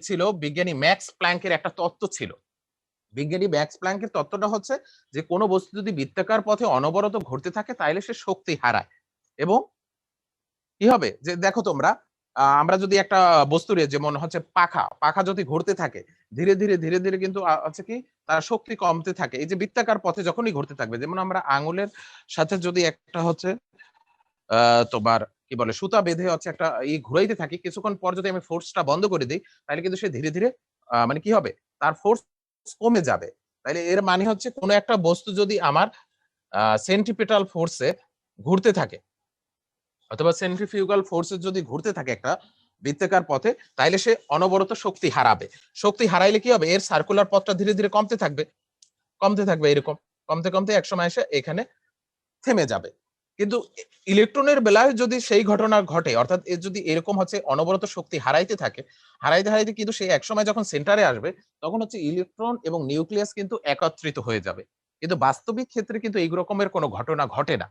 ছিল বিজ্ঞানী ম্যাক্স প্ল্যাঙ্কের একটা তত্ত্ব ছিল। বিজ্ঞানী ম্যাক্স প্ল্যাঙ্কের তত্ত্বটা হচ্ছে যে কোনো বস্তু যদি বৃত্তাকার পথে অনবরত ঘুরতে থাকে তাহলে সে শক্তি হারায়। এবং কি হবে যে দেখো তোমরা আমরা যদি একটা বস্তুর যেমন হচ্ছে পাখা যদি ঘুরতে থাকে, ধীরে ধীরে কিন্তু আছে কি তার শক্তি কমতে থাকে। এই যে বৃত্তাকার পথে যখনই ঘুরতে থাকবে, যেমন আমরা আঙুলের সাথে যদি একটা হচ্ছে তোমার কি বলে সুতা বেঁধে হচ্ছে একটা ঘুরাইতে থাকি, কিছুক্ষণ পর যদি আমি ফোর্সটা বন্ধ করে দিই, তাহলে কিন্তু সে ধীরে ধীরে মানে কি হবে, তার ফোর্স কমে যাবে। তাইলে এর মানে হচ্ছে কোনো একটা বস্তু যদি আমার সেন্ট্রিপিটাল ফোর্সে ঘুরতে থাকে অথবা সেন্ট্রিফিউগাল ফোর্সে যদি ঘুরতে থাকে একটা বৃত্তাকার পথে, তাইলে সে অনবরত শক্তি হারাবে। শক্তি হারাইলে কি হবে, এর সার্কুলার পথটা ধীরে ধীরে কমতে থাকবে এরকম কমতে কমতে একসময় এসে এখানে থেমে যাবে। কিন্তু ইলেকট্রনের বেলায় যদি সেই ঘটনা ঘটে, অর্থাৎ এর যদি এরকম হচ্ছে অনবরত শক্তি হারাইতে থাকে, হারাইতে কিন্তু সেই একসময় যখন সেন্টারে আসবে, তখন হচ্ছে ইলেকট্রন এবং নিউক্লিয়াস কিন্তু একত্রিত হয়ে যাবে। কিন্তু বাস্তবিক ক্ষেত্রে কিন্তু এই রকমের কোনো ঘটনা ঘটে না।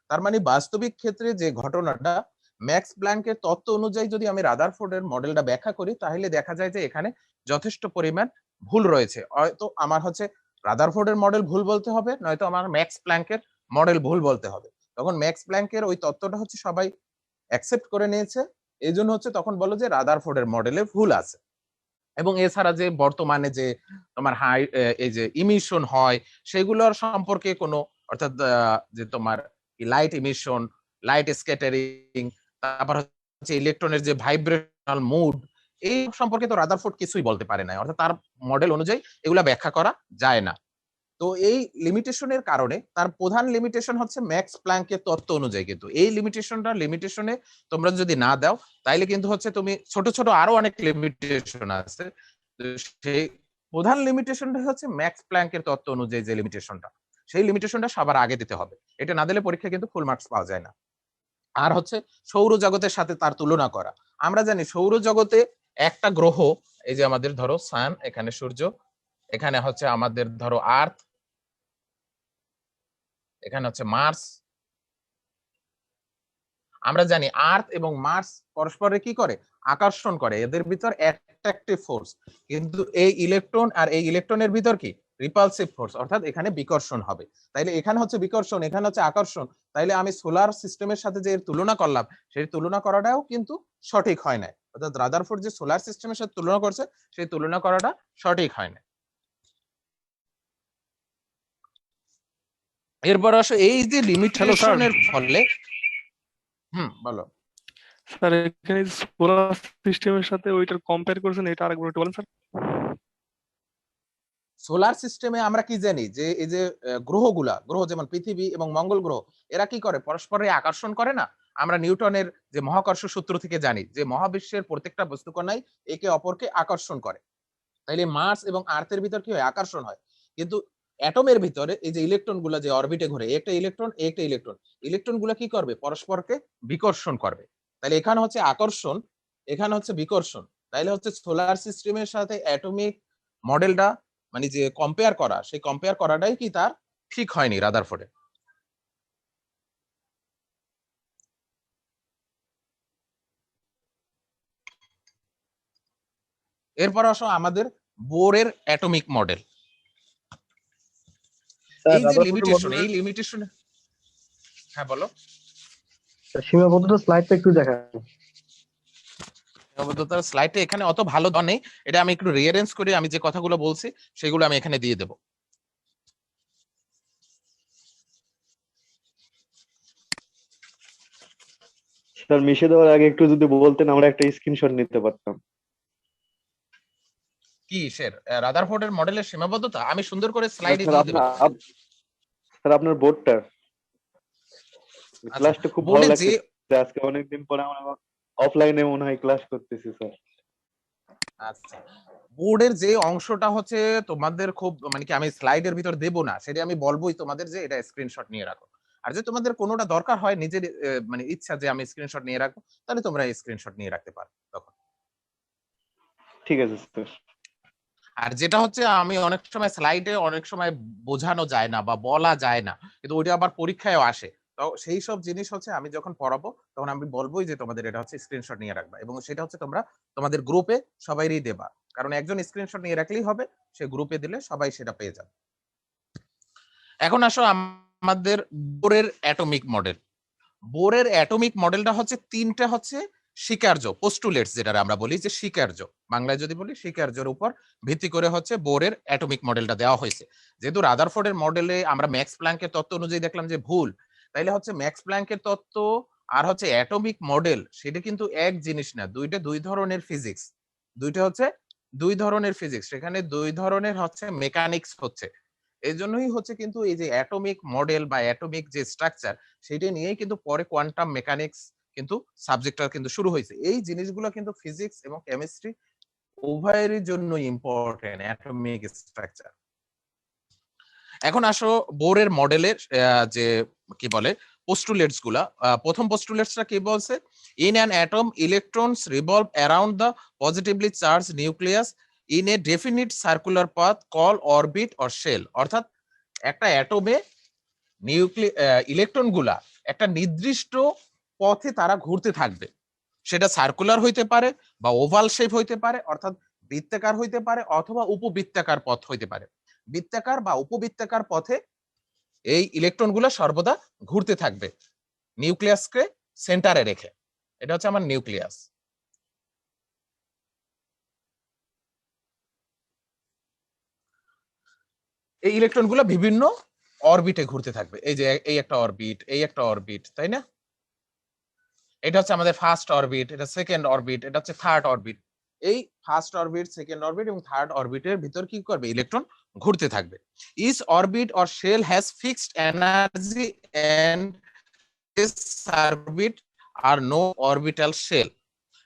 তার মানে বাস্তবিক ক্ষেত্রে যে ঘটনাটা, ম্যাক্স প্ল্যাঙ্কের তত্ত্ব অনুযায়ী যদি আমি রাদারফোর্ডের মডেলটা ব্যাখ্যা করি, তাহলে দেখা যায় যে এখানে যথেষ্ট পরিমাণ ভুল রয়েছে। হয়তো আমার হচ্ছে রাদারফোর্ডের মডেল ভুল বলতে হবে, নয়তো আমার ম্যাক্স প্ল্যাঙ্কের মডেল ভুল বলতে হবে। তখন ম্যাক্স প্ল্যাঙ্কের ওই তত্ত্বটা হচ্ছে সবাই অ্যাকসেপ্ট করে নিয়েছে, এই জন্য হচ্ছে তখন বলো যে রাদারফোর্ডের মডেলে ভুল আছে। এবং এছাড়া যে বর্তমানে যে তোমার হাই এই যে ইমিশন হয়, সেগুলোর সম্পর্কে কোনো, অর্থাৎ যে তোমার লাইট ইমিশন, লাইট স্ক্যাটারিং, তারপর হচ্ছে ইলেকট্রনের যে ভাইব্রেশনাল মুড, এই সম্পর্কে তো রাদারফোর্ড কিছুই বলতে পারে না, অর্থাৎ তার মডেল অনুযায়ী এগুলা ব্যাখ্যা করা যায় না। তো এই লিমিটেশনের কারণে তার প্রধান লিমিটেশন হচ্ছে ম্যাক্স প্ল্যাঙ্কের তত্ত্ব অনুযায়ী। কিন্তু এই লিমিটেশনে তোমরা যদি না দাও, তাইলে কিন্তু হচ্ছে তুমি ছোট ছোট আরো অনেক লিমিটেশন আছে, সেই প্রধান লিমিটেশনটা হচ্ছে ম্যাক্স প্ল্যাঙ্কের তত্ত্ব অনুযায়ী যে লিমিটেশনটা, সেই লিমিটেশনটা সবার আগে দিতে হবে। এটা না দিলে পরীক্ষা কিন্তু ফুল মার্কস পাওয়া যায় না। আর হচ্ছে সৌরজগতের সাথে তার তুলনা করা। আমরা জানি সৌরজগতে একটা গ্রহ, এই যে আমাদের ধরো সান, এখানে সূর্য, এখানে হচ্ছে আমাদের ধরো আর্থ, এখানে হচ্ছে মার্স। আমরা জানি আর্থ এবং মার্স পরস্পরে কি করে, আকর্ষণ করে, এদের ভিতর অ্যাট্রাকটিভ ফোর্স। কিন্তু এই ইলেকট্রন আর এই ইলেকট্রনের ভিতর কি রিপালসিভ ফোর্স, অর্থাৎ এখানে বিকর্ষণ হবে। তাইলে এখানে হচ্ছে বিকর্ষণ, এখানে হচ্ছে আকর্ষণ। তাইলে আমি সোলার সিস্টেমের সাথে যে তুলনা করলাম, সেই তুলনা করাটাও কিন্তু সঠিক হয় না। অর্থাৎ রাদারফোর্ড যে সোলার সিস্টেমের সাথে তুলনা করছে, সেই তুলনা করাটা সঠিক হয় না। এরপর আসো এই যে লিমিটেশনের ফলে বলো স্যার, এখানে সোলার সিস্টেমের সাথে ওইটার কম্পেয়ার করেছেন, এটা আরেকবার একটু বলেন স্যার। সোলার সিস্টেমে আমরা কি জানি যে এই যে গ্রহ যেমন পৃথিবী এবং মঙ্গল গ্রহ, এরা কি করে, পরস্পরে আকর্ষণ করে না। আমরা নিউটনের যে মহাকর্ষ সূত্র থেকে জানি যে মহাবিশ্বের প্রত্যেকটা বস্তুকণাই একে অপরকে আকর্ষণ করে। তাইলে মার্স এবং আর্থের ভিতর কি হয়, আকর্ষণ হয়। কিন্তু অ্যাটমের ভিতরে এই যে ইলেকট্রন গুলা যে অরবিটে ঘুরে, একটা ইলেকট্রন গুলা কি করবে, পরস্পরকে বিকর্ষণ করবে। তাহলে এখানে হচ্ছে আকর্ষণ, এখানে হচ্ছে বিকর্ষণ। তাইলে হচ্ছে সোলার সিস্টেমের সাথে অ্যাটমিক মডেলটা মানে যে কম্পেয়ার করা, সেই কম্পেয়ার করাটাই কি তার ঠিক হয়নি রাদারফোর্ডে। এরপর আসো আমাদের বোরের অ্যাটমিক মডেল। এই যে লিমিটেশন, হ্যাঁ বলো। সীমাবদ্ধতা স্লাইডটা একটু দেখান। সীমাবদ্ধতার স্লাইডে এখানে অত ভালো নেই, এটা আমি একটু রিয়ারেঞ্জ করে আমি যে কথাগুলো বলছি সেগুলো আমি এখানে দিয়ে দেব। স্যার মিশে দেওয়ার আগে একটু যদি বলতেন, আমরা একটা স্ক্রিনশট নিতে পারতাম। কি রাদারফোর্ডের মডেলের সীমাবদ্ধতা আমি সুন্দর করে স্লাইডে দিয়ে দেব। স্যার আপনার বোর্ডটা, ক্লাসটা খুব ভালো লাগছে আজকে, অনেকদিন পরে আমরা অফলাইনে মনে হয় ক্লাস করতেছি স্যার। আচ্ছা, বোর্ডের যে অংশটা হচ্ছে তোমাদের খুব মানে কি আমি স্লাইডের ভিতর দেব না, সেটা আমি বলবোই তোমাদের যে এটা স্ক্রিনশট নিয়ে রাখো। আর যে তোমাদের কোনোটা দরকার হয় নিজের মানে ইচ্ছা যে আমি স্ক্রিনশট নিয়ে রাখবো, তাহলে তোমরা স্ক্রিনশট নিয়ে রাখতে পারো তখন। ঠিক আছে স্যার। আর যেটা হচ্ছে আমি অনেক সময় স্লাইডে অনেক সময় বোঝানো যায় না বা বলা যায় না, কিন্তু ওইটা আবার পরীক্ষায়ও আসে। তো সেই সব জিনিস হচ্ছে আমি যখন পড়াবো তখন আমি বলবোই যে তোমাদের এটা হচ্ছে স্ক্রিনশট নিয়ে রাখবা, এবং সেটা হচ্ছে তোমরা তোমাদের গ্রুপে সবাইরই দেবা। কারণ একজন স্ক্রিনশট নিয়ে রাখলেই হবে, সে গ্রুপে দিলে সবাই সেটা পেয়ে যাবে। এখন আসো আমাদের বোরের অ্যাটমিক মডেল। বোরের অ্যাটমিক মডেলটা হচ্ছে তিনটা হচ্ছে স্বীকার্য, পোস্টুলেটস যেটা আমরা বলি যে স্বীকার্য, বাংলায় যদি বলি স্বীকার্যের উপর ভিত্তি করে হচ্ছে বোরের অ্যাটমিক মডেলটা দেওয়া হয়েছে। যেহেতু রাদারফোর্ডের মডেলে আমরা ম্যাক্স প্ল্যাঙ্কের তত্ত্ব অনুযায়ী দেখলাম যে ভুল, তাইলে হচ্ছে ম্যাক্স প্ল্যাঙ্কের তত্ত্ব আর হচ্ছে অ্যাটমিক মডেল সেটা কিন্তু এক জিনিস না, দুইটা দুই ধরনের ফিজিক্স, দুইটা হচ্ছে দুই ধরনের ফিজিক্স, সেখানে দুই ধরনের হচ্ছে মেকানিক্স হচ্ছে। এই জন্যই হচ্ছে কিন্তু এই যে অ্যাটমিক মডেল বা অ্যাটমিক যে স্ট্রাকচার সেটা নিয়েই কিন্তু পরে কোয়ান্টাম মেকানিক্স কিন্তু সাবজেক্টটা কিন্তু শুরু হয়েছে। এই জিনিসগুলো কিন্তু ফিজিক্স এবং কেমিস্ট্রি উভয়েরই জন্য ইম্পর্টেন্ট অ্যাটমিক স্ট্রাকচার। এখন আসো বোরের মডেলের যে কি বলে পোস্টুলেটস গুলা। প্রথম পোস্টুলেটসটা কি বলছে, in an atom electrons revolve around the positively charge nucleus in a definite circular path call orbit or shell. অর্থাৎ একটা অ্যাটমে ইলেকট্রন গুলা একটা নির্দিষ্ট পথে তারা ঘুরতে থাকবে, সেটা সার্কুলার হইতে পারে বা ওভাল শেপ হইতে পারে, অর্থাৎ বৃত্তাকার হইতে পারে অথবা উপবৃত্তাকার পথ হইতে পারে। বৃত্তাকার বা উপবৃত্তাকার পথে এই ইলেকট্রন গুলো সর্বদা ঘুরতে থাকবে নিউক্লিয়াসকে সেন্টারে রেখে। এটা হচ্ছে আমার নিউক্লিয়াস। এই ইলেকট্রন গুলো বিভিন্ন অরবিটে ঘুরতে থাকবে, এই যে এই একটা অরবিট, এই একটা অরবিট, তাই না? এটা হচ্ছে আমাদের ফার্স্ট অরবিট, এটা সেকেন্ড অরবিট, এটা হচ্ছে থার্ড অরবিট। এই ফার্স্ট অরবিট, সেকেন্ড অরবিট এবং থার্ড অরবিটের ভিতর কি করবে, ইলেকট্রন ঘুরতে থাকবে। Each orbit or shell has fixed energy and this orbit are no orbital shell.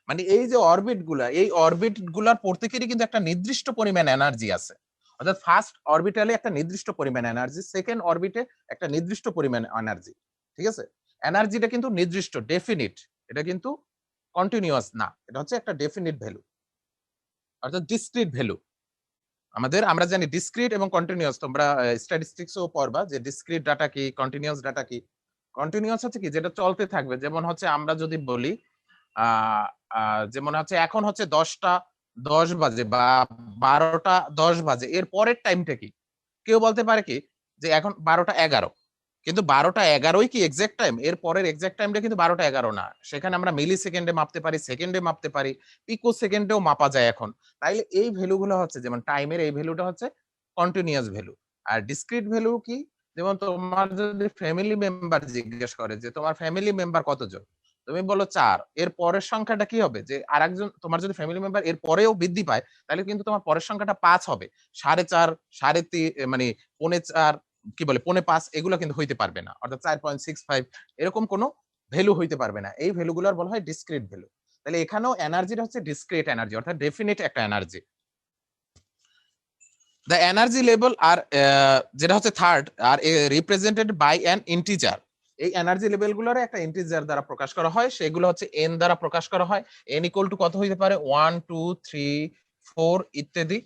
মানে এই যে অরবিট গুলা, এই অরবিট গুলার প্রত্যেকেরই কিন্তু একটা নির্দিষ্ট পরিমাণ এনার্জি আছে। অর্থাৎ ফার্স্ট অরবিটালে একটা নির্দিষ্ট পরিমাণ এনার্জি, সেকেন্ড অরবিটে একটা নির্দিষ্ট পরিমাণ এনার্জি। ঠিক আছে, এনার্জিটা কিন্তু নির্দিষ্ট, ডেফিনিট, এটা কিন্তু কন্টিনিউয়াস না, এটা হচ্ছে একটা ডেফিনিট ভ্যালু, অর্থাৎ ডিসক্রিট ভ্যালু। আমরা জানি ডিসক্রিট এবং কন্টিনিউয়াস, তোমরা স্ট্যাটিস্টিক্সও পড়বা যে ডিসক্রিট ডাটা কি, কন্টিনিউয়াস ডাটা কি। কন্টিনিউয়াস হচ্ছে কি, যেটা চলতে থাকবে। যেমন হচ্ছে আমরা যদি বলি যেমন হচ্ছে এখন হচ্ছে 10টা 10 বাজে বা 12টা 10 বাজে, এর পরের টাইমটা কি? কেউ বলতে পারে কি যে এখন 12টা 11, কিন্তু 12টা 11ই কি এক্সাক্ট টাইম? এর পরের এক্সাক্ট টাইমটা কিন্তু 12টা 11 না, সেখানে আমরা মিলি সেকেন্ডে মাপতে পারি, সেকেন্ডে মাপতে পারি, পিকো সেকেন্ডেও মাপা যায় এখন। তাইলে এই ভ্যালুগুলো হচ্ছে, যেমন টাইমের এই ভ্যালুটা হচ্ছে কন্টিনিউয়াস ভ্যালু। আর ডিসক্রিট ভ্যালু কি, যেমন তোমার যদি ফ্যামিলি মেম্বার জিজ্ঞেস করে যে তোমার ফ্যামিলি মেম্বার কতজন, তুমি বলো 4, এর পরের সংখ্যাটা কি হবে? যে আরেকজন তোমার যদি ফ্যামিলি মেম্বার এর পরেও বৃদ্ধি পায়, তাহলে কিন্তু তোমার পরের সংখ্যাটা 5 হবে। 4.5, 3.5, মানে 4.5, কি বলে 4.5, এগুলো কিন্তু হইতে পারবে না। অর্থাৎ 4.65 এরকম কোনো ভ্যালু হইতে পারবে না। এই ভ্যালুগুলোর বলা হয় ডিসক্রিট ভ্যালু। তাহলে এখানেও এনার্জিটা হচ্ছে ডিসক্রিট এনার্জি, অর্থাৎ ডেফিনিট একটা এনার্জি। দ্য এনার্জি লেভেল আর যেটা হচ্ছে third are represented by an integer. এই এনার্জি লেভেল গুলোর একটা ইন্টিজার দ্বারা প্রকাশ করা হয়, সেগুলো হচ্ছে এন দ্বারা প্রকাশ করা হয়। এন ইকুয়াল টু কত হইতে পারে, 1, 2, 3, 4 ইত্যাদি।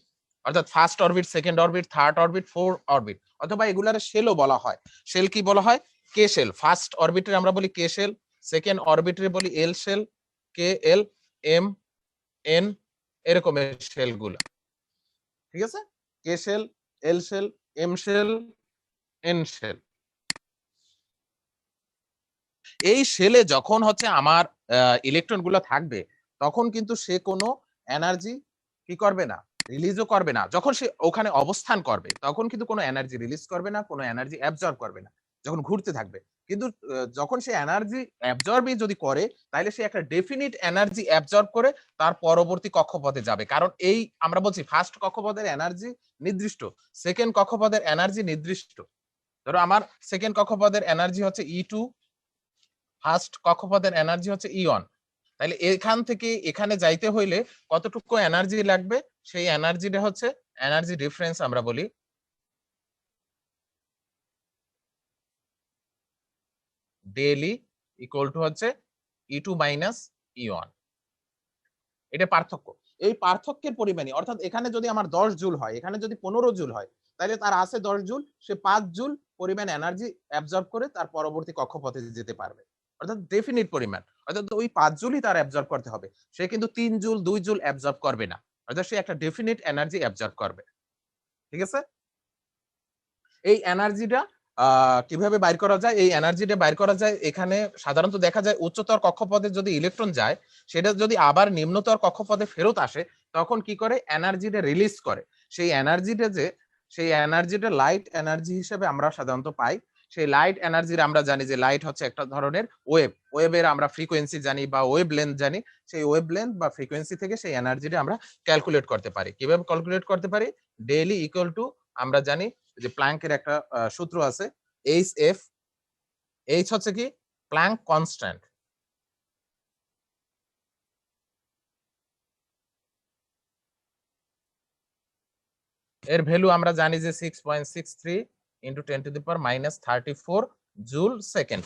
অর্থাৎ first orbit, second orbit, third orbit, fourth orbit, অথবা এগুলার শেলও বলা হয়। শেল কি বলা হয়? কে শেল। ফার্স্ট অরবিটের আমরা বলি কে শেল, সেকেন্ড অরবিটের বলি L shell, K L, M N, এরকমের শেল গুলা। ঠিক আছে, K shell, L shell, M shell, N shell. এই শেলে যখন হচ্ছে আমার ইলেকট্রন গুলো থাকবে, তখন কিন্তু সে কোনো এনার্জি কি করবে না, রিলিজও করবে না। যখন সে ওখানে অবস্থান করবে তখন কিন্তু কোনো এনার্জি রিলিজ করবে না, কোনো এনার্জি অ্যাবজর্ব করবে না যখন ঘুরতে থাকবে। কিন্তু যখন সে এনার্জি অ্যাবজর্বই যদি করে, তাহলে সে একটা ডেফিনিট এনার্জি অ্যাবজর্ব করে তার পরবর্তী কক্ষপথে যাবে। কারণ এই আমরা বলছি ফার্স্ট কক্ষপথের এনার্জি নির্দিষ্ট, সেকেন্ড কক্ষপথের এনার্জি নির্দিষ্ট। ধরো আমার সেকেন্ড কক্ষপথের এনার্জি হচ্ছে E2, ফার্স্ট কক্ষপথের এনার্জি হচ্ছে E1। তাহলে এখান থেকে এখানে যাইতে হইলে কতটুকু এনার্জি লাগবে, সেই এনার্জিটা হচ্ছে এনার্জি ডিফারেন্স আমরা বলি। ডেলি ইকুয়াল টু হচ্ছে E2 মাইনাস E1। এটা পার্থক্য। এই পার্থক্যের পরিমাণই, অর্থাৎ এখানে যদি আমার 10 জুল হয়, এখানে যদি 15 জুল হয়, তাহলে তার আছে 10 জুল, সে 5 জুল পরিমাণ এনার্জি অ্যাবজর্ব করে তার পরবর্তী কক্ষপথে যেতে পারবে। অর্থাৎ ডেফিনিট পরিমাণ, অর্থাৎ ওই 5 জুলই তার অ্যাবজর্ব করতে হবে। সে কিন্তু 3 জুল 2 জুল অ্যাবজর্ব করবে না, অর্থাৎ সে একটা ডেফিনিট এনার্জি অ্যাবজর্ব করবে। ঠিক আছে, এই এনার্জিটা কিভাবে বাইর করা যায়? এই এনার্জিটা বাইর করা যায়, এখানে সাধারণত দেখা যায় উচ্চতর কক্ষপথে যদি ইলেকট্রন যায়, সেটা যদি আবার নিম্নতর কক্ষপথে ফেরত আসে, তখন কি করে? এনার্জিটা রিলিজ করে। সেই এনার্জিটা লাইট এনার্জি হিসেবে আমরা সাধারণত পাই। সেই লাইট এনার্জির আমরা জানি যে লাইট হচ্ছে একটা ধরনের ওয়েভের আমরা ফ্রিকোয়েন্সি জানি বা ওয়েভ লেন্থ জানি। সেই ওয়েভ লেন্থ বা ফ্রিকোয়েন্সি থেকে সেই এনার্জিটা আমরা ক্যালকুলেট করতে পারি। কিভাবে ক্যালকুলেট করতে পারি? ডেইলি ইকুয়াল টু আমরা জানি যে প্ল্যাঙ্কের একটা সূত্র আছে, HF। এইচ হচ্ছে কি? Planck constant. এর ভ্যালু আমরা জানি যে 6.63 ইন্টু 10⁻⁻34 জুল সেকেন্ড।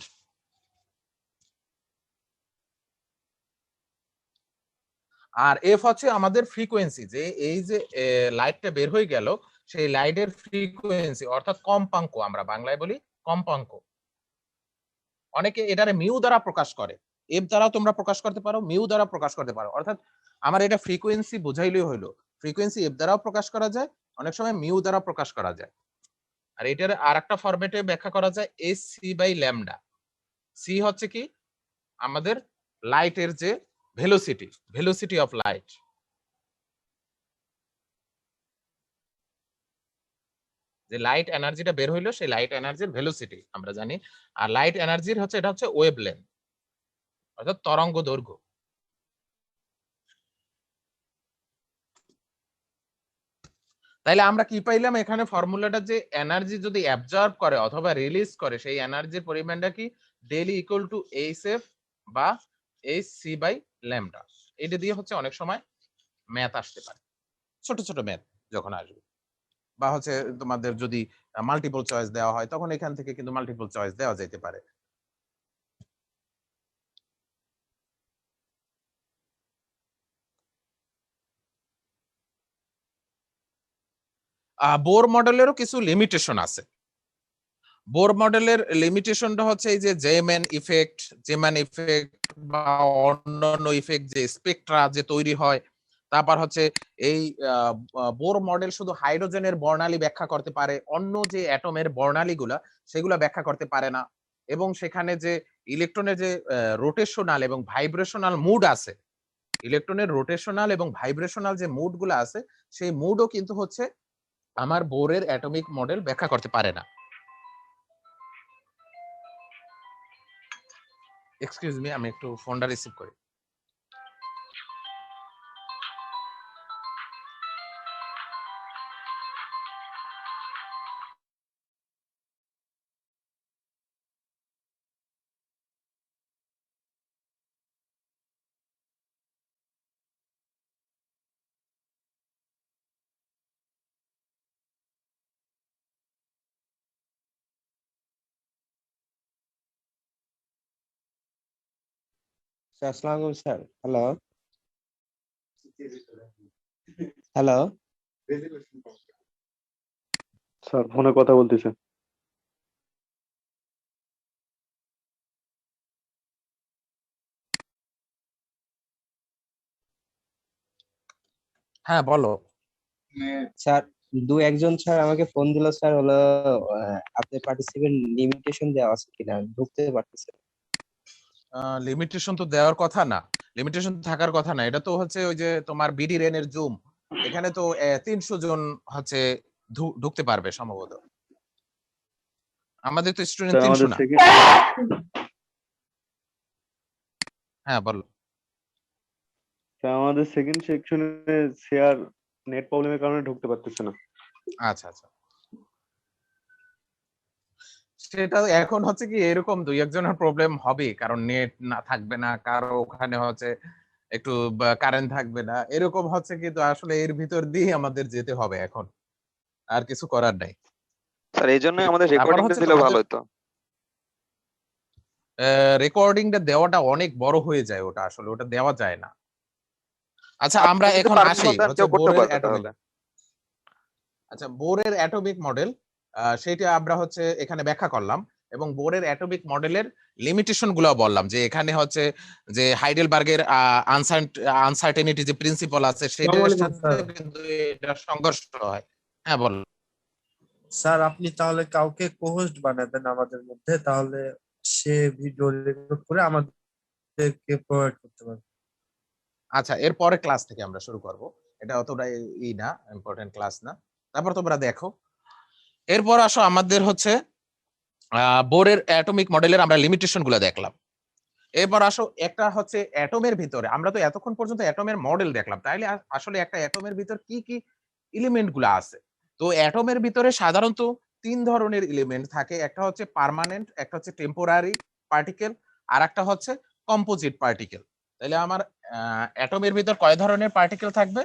আর এফ হচ্ছে আমাদের ফ্রিকোয়েন্সি, যে এই যে লাইটটা বের হয়ে গেল, সেই লাইটের ফ্রিকোয়েন্সি অর্থাৎ কম্পাঙ্ক, আমরা বাংলায় বলি কম্পাঙ্ক। অনেকে এটারে মিউ দ্বারা প্রকাশ করে, এফ দ্বারা তোমরা প্রকাশ করতে পারো, মিউ দ্বারা প্রকাশ করতে পারো। অর্থাৎ আমার এটা ফ্রিকোয়েন্সি বুঝাইলেই হইলো। ফ্রিকোয়েন্সি এফ দ্বারাও প্রকাশ করা যায়, অনেক সময় মিউ দ্বারা প্রকাশ করা যায়। আর এটার আরেকটা ফরম্যাটে ব্যাখ্যা করা যায় hc/λ। সি হচ্ছে কি? আমাদের লাইটের যে ভেলোসিটি অফ লাইট। যে লাইট এনার্জিটা বের হইলো, সেই লাইট এনার্জির ভেলোসিটি আমরা জানি। আর লাইট এনার্জির হচ্ছে এটা হচ্ছে ওয়েভ লেন্থ, অর্থাৎ তরঙ্গ দৈর্ঘ্য। তাইলে আমরা কি পাইলাম এখানে? ফর্মুলাটা যে এনার্জি যদি অ্যাবজর্ব করে অথবা রিলিজ করে, সেই এনার্জির পরিমাণটা কি? ডেইলি ইকুয়াল টু HF বা hc/λ। এটা দিয়ে হচ্ছে অনেক সময় ম্যাথ আসতে পারে, ছোট ছোট ম্যাথ যখন আসবে, বা হচ্ছে তোমাদের যদি মাল্টিপল চয়েস দেওয়া হয়, তখন এখান থেকে কিন্তু মাল্টিপল চয়েস দেওয়া যেতে পারে। বোর মডেলেরও কিছু লিমিটেশন আছে। বোর মডেলের লিমিটেশনটা হচ্ছে এই যে জেম্যান ইফেক্ট বা অন্যান্য ইফেক্ট, যে স্পেকট্রা যে তৈরি হয়। তারপর হচ্ছে এই বোর মডেল শুধু হাইড্রোজেনের বর্ণালী ব্যাখ্যা করতে পারে, অন্য যে অ্যাটমের বর্ণালীগুলা সেগুলা ব্যাখ্যা করতে পারে না। এবং সেখানে যে ইলেকট্রনের যে রোটেশনাল এবং ভাইব্রেশনাল মুড আছে, ইলেকট্রনের রোটেশনাল এবং ভাইব্রেশনাল যে মুডগুলো আছে, সেই মুডও কিন্তু হচ্ছে আমার বোরের অ্যাটমিক মডেল ব্যাখ্যা করতে পারে না। এক্সকিউজ মি, আমি একটু ফোনটা রিসিভ করি। আসসালামু আলাইকুম স্যার। হ্যালো হ্যালো স্যার ফোনে কথা বলতেছে। হ্যাঁ বলো। স্যার, একজন স্যার আমাকে ফোন দিল স্যার, হলো আপনার পার্টিসিপেন্ট লিমিটেশন দেওয়া আছে কিনা, ঢুকতে পারতেছে। লিমিটেশন তো দেওয়ার কথা না, লিমিটেশন থাকার কথা না। এটা তো হচ্ছে ওই যে তোমার বিডি রেনের জুম, এখানে তো 300 জন হচ্ছে ঢুকতে পারবে সম্ভবত। আমাদের তো স্টুডেন্ট 300 না। হ্যাঁ বলো। আমাদের সেকেন্ড সেকশনে শেয়ার নেট প্রবলেমের কারণে ঢুকতে পারতেছে না। আচ্ছা আচ্ছা, সেটা এখন হচ্ছে কি এরকম 2-1 জনের প্রবলেম হবে, কারণ নেট না থাকবে না, কারো ওখানে হচ্ছে একটু কারেন্ট থাকবে না, এরকম হচ্ছে, কিন্তু আসলে এর ভিতর দিয়ে আমাদের যেতে হবে এখন, আর কিছু করার নাই। স্যার এই জন্য আমাদের রেকর্ডিংটা দিলে ভালো হতো। রেকর্ডিংটা দেওয়াটা অনেক বড় হয়ে যায়, ওটা আসলে ওটা দেওয়া যায় না। আচ্ছা আমরা এখন আসি হচ্ছে বোরের অ্যাটমিক। আচ্ছা বোরের অ্যাটমিক মডেল, সেটা আমরা হচ্ছে এখানে ব্যাখ্যা করলাম, এবং বোরের অ্যাটমিক মডেলের লিমিটেশন গুলো বললাম, যে এখানে হচ্ছে যে হাইডেলবার্গের আনসার্টেনিটি যে প্রিন্সিপাল আছে সেটার সাথে কিন্তু এটা সংঘর্ষ হয়। হ্যাঁ বল। স্যার আপনি তাহলে কাউকে কোহোস্ট বানাবেন আমাদের মধ্যে, তাহলে সে ভিডিও রেকর্ড করে আমাদেরকে প্রোভাইড করতে পারবে। আচ্ছা, এর পরে ক্লাস থেকে আমরা শুরু করব। এটা অতটা না, ইম্পর্টেন্ট ক্লাস না। তারপর তোমরা দেখো, এরপর আসো আমাদের হচ্ছে বোরের অ্যাটমিক মডেলের আমরা লিমিটেশন গুলো দেখলাম। এরপর আসো একটা হচ্ছে অ্যাটমের ভিতরে, আমরা তো এতক্ষণ পর্যন্ত অ্যাটমের মডেল দেখলাম, তাইলে আসলে একটা অ্যাটমের ভিতর কি কি এলিমেন্ট গুলো আছে। তো অ্যাটমের ভিতরে সাধারণত 3 ধরনের এলিমেন্ট থাকে, একটা হচ্ছে পার্মানেন্ট, একটা হচ্ছে টেম্পোরারি পার্টিকেল, আর একটা হচ্ছে কম্পোজিট পার্টিকেল। তাহলে আমার অ্যাটমের ভিতর কয় ধরনের পার্টিকেল থাকবে?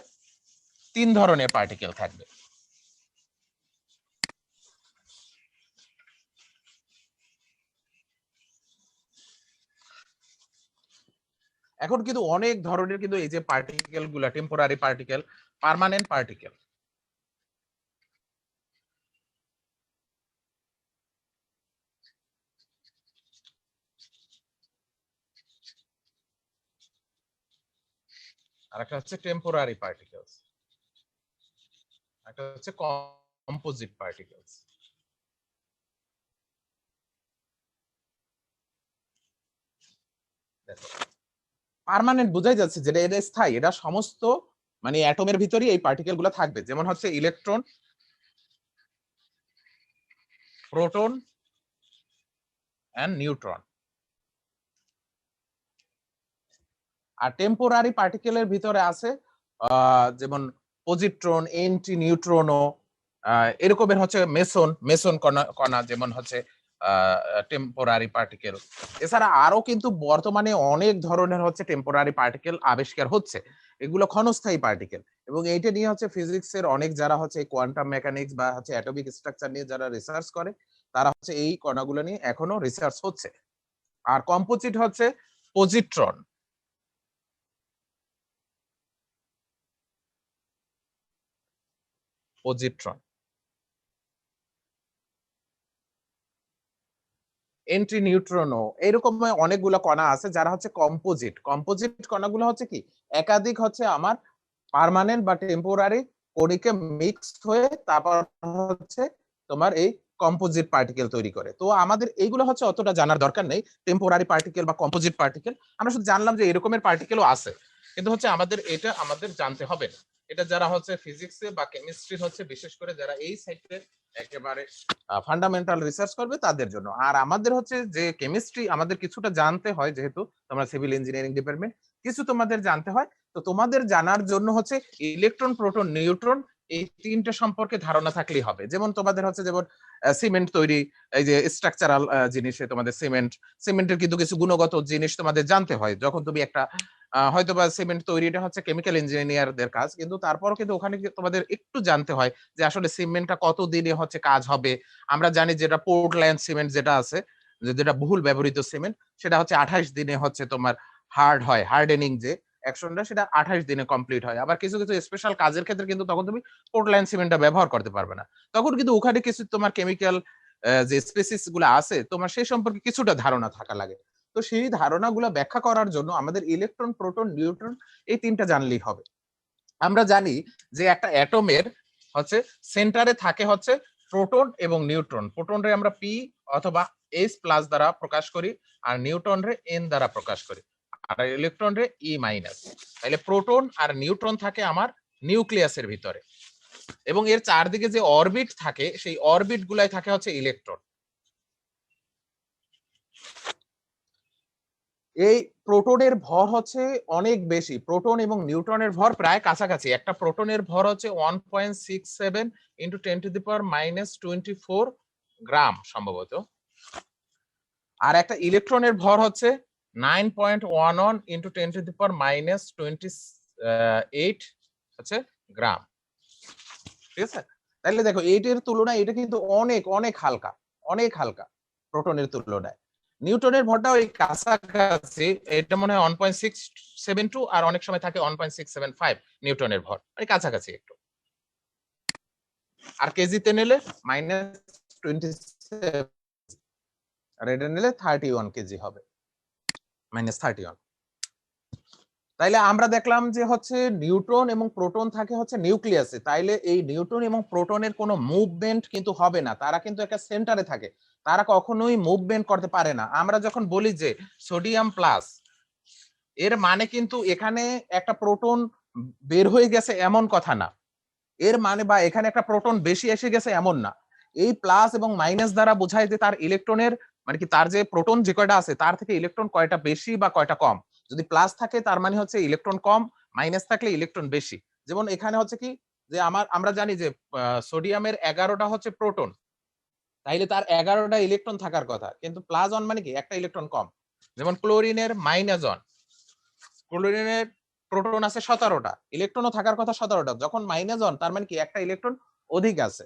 3 ধরনের পার্টিকেল থাকবে। এখন কিন্তু অনেক ধরনের কিন্তু এই যে পার্টিকেল গুলা, টেম্পোরারি পার্টিকেল, পার্মানেন্ট পার্টিকেল, আর একটা হচ্ছে টেম্পোরারি পার্টিকেলস, একটা হচ্ছে কম্পোজিট পার্টিকেলস। দেখো, পার্মানেন্ট বোঝাই যাচ্ছে যেটা এটা স্থায়ী, এটা সমস্ত মানে অ্যাটমের ভিতরেই এই পার্টিকেল গুলো থাকবে। যেমন হচ্ছে ইলেকট্রন, প্রোটন এন্ড নিউট্রন। আর টেম্পোরারি পার্টিকেলের ভিতরে আছে যেমন পজিট্রন, এন্টি নিউট্রনো, এরকমের হচ্ছে মেসন কণা যেমন হচ্ছে টেম্পোরারি পার্টিকেল। এছাড়া আরো কিন্তু বর্তমানে অনেক ধরনের হচ্ছে টেম্পোরারি পার্টিকেল আবিষ্কার হচ্ছে, এগুলো ক্ষণস্থায়ী পার্টিকেল। এবং এইটা নিয়ে হচ্ছে ফিজিক্সের অনেক যারা হচ্ছে কোয়ান্টাম মেকানিক্স বা হচ্ছে অ্যাটমিক স্ট্রাকচার নিয়ে যারা রিসার্চ করে, তারা হচ্ছে এই কণাগুলো নিয়ে এখনো রিসার্চ হচ্ছে। আর কম্পোজিট হচ্ছে পজিট্রন, এন্টি নিউট্রনো, এরকম অনেকগুলো কণা আছে যারা হচ্ছে কম্পোজিট। কম্পোজিট কণাগুলো হচ্ছে কি একাধিক হচ্ছে আমার পার্মানেন্ট বা টেম্পোরারি কণিকে মিক্স হয়ে তারপর হচ্ছে তোমার এই কম্পোজিট পার্টিকেল তৈরি করে। তো আমাদের এইগুলো হচ্ছে অতটা জানার দরকার নেই, টেম্পোরারি পার্টিকেল বা কম্পোজিট পার্টিকেল। আমরা শুধু জানলাম যে এরকমের পার্টিকেলও আছে, কিন্তু হচ্ছে এটা আমাদের জানতে হবে না। এটা যারা হচ্ছে ফিজিক্সে বা কেমিস্ট্রি হচ্ছে বিশেষ করে যারা এই সাইডে একেবারে ফান্ডামেন্টাল রিসার্চ করবে তাদের জন্য। আর আমাদের হচ্ছে যে কেমিস্ট্রি আমাদের কিছুটা জানতে হয়, যেহেতু তোমরা সিভিল ইঞ্জিনিয়ারিং ডিপার্টমেন্ট, কিছু তোমাদের জানতে হয়। তো তোমাদের জানার জন্য হচ্ছে ইলেকট্রন, প্রোটন, নিউট্রন এই তিনটা সম্পর্কে ধারণা থাকলেই হবে। যেমন তোমাদের হচ্ছে যেমন সিমেন্ট তৈরি, এই যে স্ট্রাকচারাল জিনিসে তোমাদের সিমেন্টের কিন্তু কিছু গুণগত জিনিস তোমাদের জানতে হয়। যখন তুমি একটা হয়তোবা সিমেন্ট তৈরিটা হচ্ছে কেমিক্যাল ইঞ্জিনিয়ারদের কাজ, কিন্তু তারপরও কিন্তু ওখানে তোমাদের একটু জানতে হয় যে আসলে সিমেন্টটা কত দিনে হচ্ছে কাজ হবে। আমরা জানি যেটা পোর্টল্যান্ড সিমেন্ট যেটা আছে, যেটা বহুল ব্যবহৃত সিমেন্ট, সেটা হচ্ছে 28 দিনে হচ্ছে তোমার হার্ড হয়, হার্ডেনিং যে অ্যাকশনটা সেটা 28 দিনে কমপ্লিট হয়। আবার কিছু কিছু স্পেশাল কাজের ক্ষেত্রে কিন্তু তখন তুমি পোর্টল্যান্ড সিমেন্টটা ব্যবহার করতে পারবে না। তখন কিন্তু ওখানে কিছু তোমার কেমিক্যাল যে স্পেসিস গুলো আছে তোমার সেই সম্পর্কে কিছুটা ধারণা থাকা লাগে। তো সেই ধারণাগুলো ব্যাখ্যা করার জন্য আমাদের ইলেকট্রন, প্রোটন, নিউট্রন এই তিনটা জানলেই হবে। আমরা জানি যে একটা অ্যাটমের হচ্ছে সেন্টারে থাকে হচ্ছে প্রোটন এবং নিউট্রন। প্রোটন রে আমরা পি অথবা এইচ প্লাস দ্বারা প্রকাশ করি, আর নিউট্রন রে এন দ্বারা প্রকাশ করি, আর ইলেকট্রন রে ই মাইনাস। তাহলে প্রোটন আর নিউট্রন থাকে আমার নিউক্লিয়াসের ভিতরে, এবং এর চারদিকে যে অরবিট থাকে সেই অরবিট গুলাই থাকে হচ্ছে ইলেকট্রন। এই প্রোটনের ভর হচ্ছে অনেক বেশি, প্রোটন এবং নিউট্রনের ভর প্রায় কাছাকাছি। একটা প্রোটনের ভর হচ্ছে 1.67 ইন্টু 10⁻⁻24 গ্রাম সম্ভবত, আর একটা ইলেকট্রনের ভর হচ্ছে 9.11 ইন্টু 10⁻⁻28 হচ্ছে গ্রাম। ঠিক আছে, তাহলে দেখো এইটার তুলনায় এটা কিন্তু অনেক অনেক হালকা, অনেক হালকা প্রোটনের তুলনায়। নিউটনের ভরটা ওই কাছাকাছি, এটা মনে হয় 1.672 আর অনেক সময় থাকে 1.675 নিউটনের ভর, মানে কাছাকাছি একটু। আর কেজিতে নিলে -27, আর এটা নিলে 31 কেজি হবে, -31। তাইলে আমরা দেখলাম যে হচ্ছে নিউট্রন এবং প্রোটন থাকে হচ্ছে নিউক্লিয়াসে, তাইলে এই নিউট্রন এবং প্রোটনের কোনো মুভমেন্ট কিন্তু হবে না, তারা কিন্তু একটা সেন্টারে থাকে, তারা কখনোই মুভমেন্ট করতে পারে না। আমরা যখন বলি যে সোডিয়াম প্লাস, এর মানে কিন্তু এখানে একটা প্রোটন বের হয়ে গেছে এমন কথা না, এর মানে বা এখানে একটা প্রোটন বেশি এসে গেছে এমন না। এই প্লাস এবং মাইনাস দ্বারা বোঝায় যে তার ইলেকট্রনের মানে কি, তার যে প্রোটন যে কয়টা আছে তার থেকে ইলেকট্রন কয়টা বেশি বা কয়টা কম। যদি প্লাস থাকে তার মানে হচ্ছে ইলেকট্রন কম, মাইনাস থাকলে ইলেকট্রন বেশি। যেমন এখানে হচ্ছে কি যে আমরা জানি যে সোডিয়ামের 11টা হচ্ছে প্রোটন, তাইলে তার 11টা ইলেকট্রন থাকার কথা, কিন্তু প্লাস অন মানে কি একটা ইলেকট্রন কম। যেমন ক্লোরিনের মাইনাস অন, ক্লোরিনের প্রোটন আছে 17টা, ইলেকট্রনও থাকার কথা 17টা, যখন মাইনাস অন তার মানে কি একটা ইলেকট্রন অধিক আছে,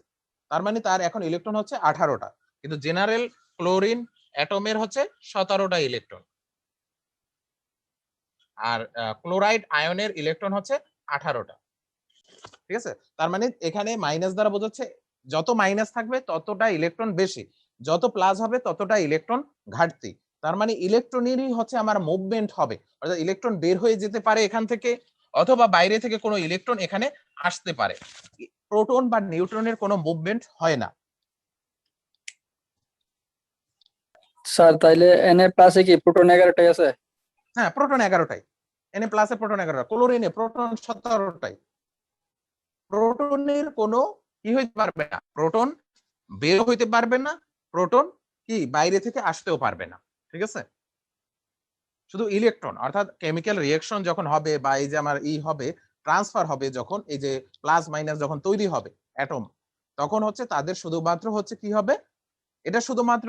তার মানে তার এখন ইলেকট্রন হচ্ছে 18টা। কিন্তু জেনারেল ক্লোরিন অ্যাটমের হচ্ছে 17টা ইলেকট্রন, আর ক্লোরাইড আয়নের ইলেকট্রন হচ্ছে 18টা। ঠিক আছে, তার মানে এখানে মাইনাস দ্বারা বোঝাচ্ছে যত মাইনাস থাকবে ততটা ইলেকট্রন বেশি, যত প্লাস হবে ততটা ইলেকট্রন ঘাটতি। তার মানে ইলেকট্রনেরই হচ্ছে আমার মুভমেন্ট হবে, অর্থাৎ ইলেকট্রন বের হয়ে যেতে পারে এখান থেকে, অথবা বাইরে থেকে কোনো ইলেকট্রন এখানে আসতে পারে। প্রোটন বা নিউট্রনের কোনো মুভমেন্ট হয় না। স্যার তাইলে Na প্লাসে কি প্রোটন 11টাই আছে? হ্যাঁ, প্রোটন 11টাই, Na প্লাসে প্রোটন 11টা, ক্লোরিনে প্রোটন 17টাই। প্রোটনের কোনো কি হইতে পারবে না, প্রোটন বের হইতে পারবে না, প্রোটন কি বাইরে থেকে আসতেও পারবে না। ঠিক আছে, শুধু ইলেকট্রন, অর্থাৎ কেমিক্যাল রিঅ্যাকশন যখন হবে বা এই যে আমার হবে ট্রান্সফার হবে, যখন এই যে প্লাস মাইনাস যখন তৈরি হবে অ্যাটম, তখন হচ্ছে তাদের শুধুমাত্র হচ্ছে কি হবে, এটা শুধুমাত্র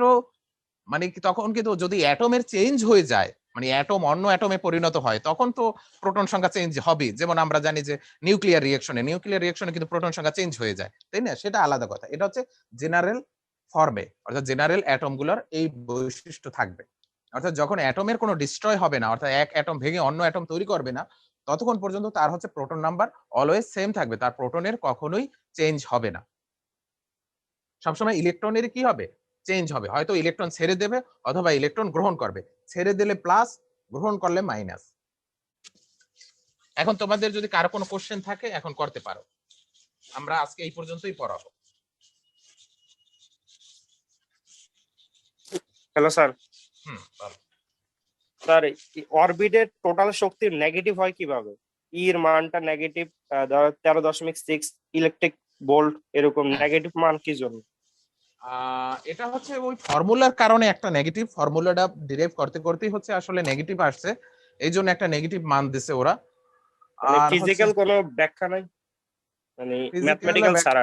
মানে কি, তখন কিন্তু যদি অ্যাটমের চেঞ্জ হয়ে যায়, মানে অ্যাটম অন্য অ্যাটমে পরিণত হয়, তখন তো প্রোটন সংখ্যা চেঞ্জ হবে। যেমন আমরা জানি যে নিউক্লিয়ার রিঅ্যাকশনে কিন্তু প্রোটন সংখ্যা চেঞ্জ হয়ে যায়, তাই না? সেটা আলাদা কথা। এটা হচ্ছে জেনারেল ফর্মে, অর্থাৎ জেনারেল অ্যাটমগুলোর এই বৈশিষ্ট্য থাকবে। অর্থাৎ যখন অ্যাটমের কোনো ডিস্ট্রয় হবে না, অর্থাৎ এক অ্যাটম ভেঙে অন্য অ্যাটম তৈরি করবে না, ততক্ষণ পর্যন্ত তার হচ্ছে প্রোটন নাম্বার অলওয়েজ সেম থাকবে, তার প্রোটনের কখনোই চেঞ্জ হবে না। সবসময় ইলেকট্রনের কি হবে, চেঞ্জ হবে, হয়তো ইলেকট্রন ছেড়ে দেবে অথবা ইলেকট্রন গ্রহণ করবে, ছেড়ে দিলে প্লাস, গ্রহণ করলে মাইনাস। এখন তোমাদের যদি কারো কোনো কোশ্চেন থাকে এখন করতে পারো, আমরা আজকে এই পর্যন্তই পড়াবো। Hello sir. বলো। স্যার, অরবিটের টোটাল শক্তির নেগেটিভ হয় কিভাবে? এর মানটা নেগেটিভ 13.6 ইলেকট্রিক ভোল্ট, এরকম নেগেটিভ মান কি জন্য? এটা হচ্ছে ওই ফর্মুলার কারণে, একটা নেগেটিভ ফর্মুলাটা ডিরাইভ করতে করতেই হচ্ছে আসলে নেগেটিভ আসছে, এই জন্য একটা নেগেটিভ মান দিছে ওরা। মানে আর ফিজিক্যাল কোনো ব্যাখ্যা নাই, মানে ম্যাথমেটিক্যাল ছাড়া?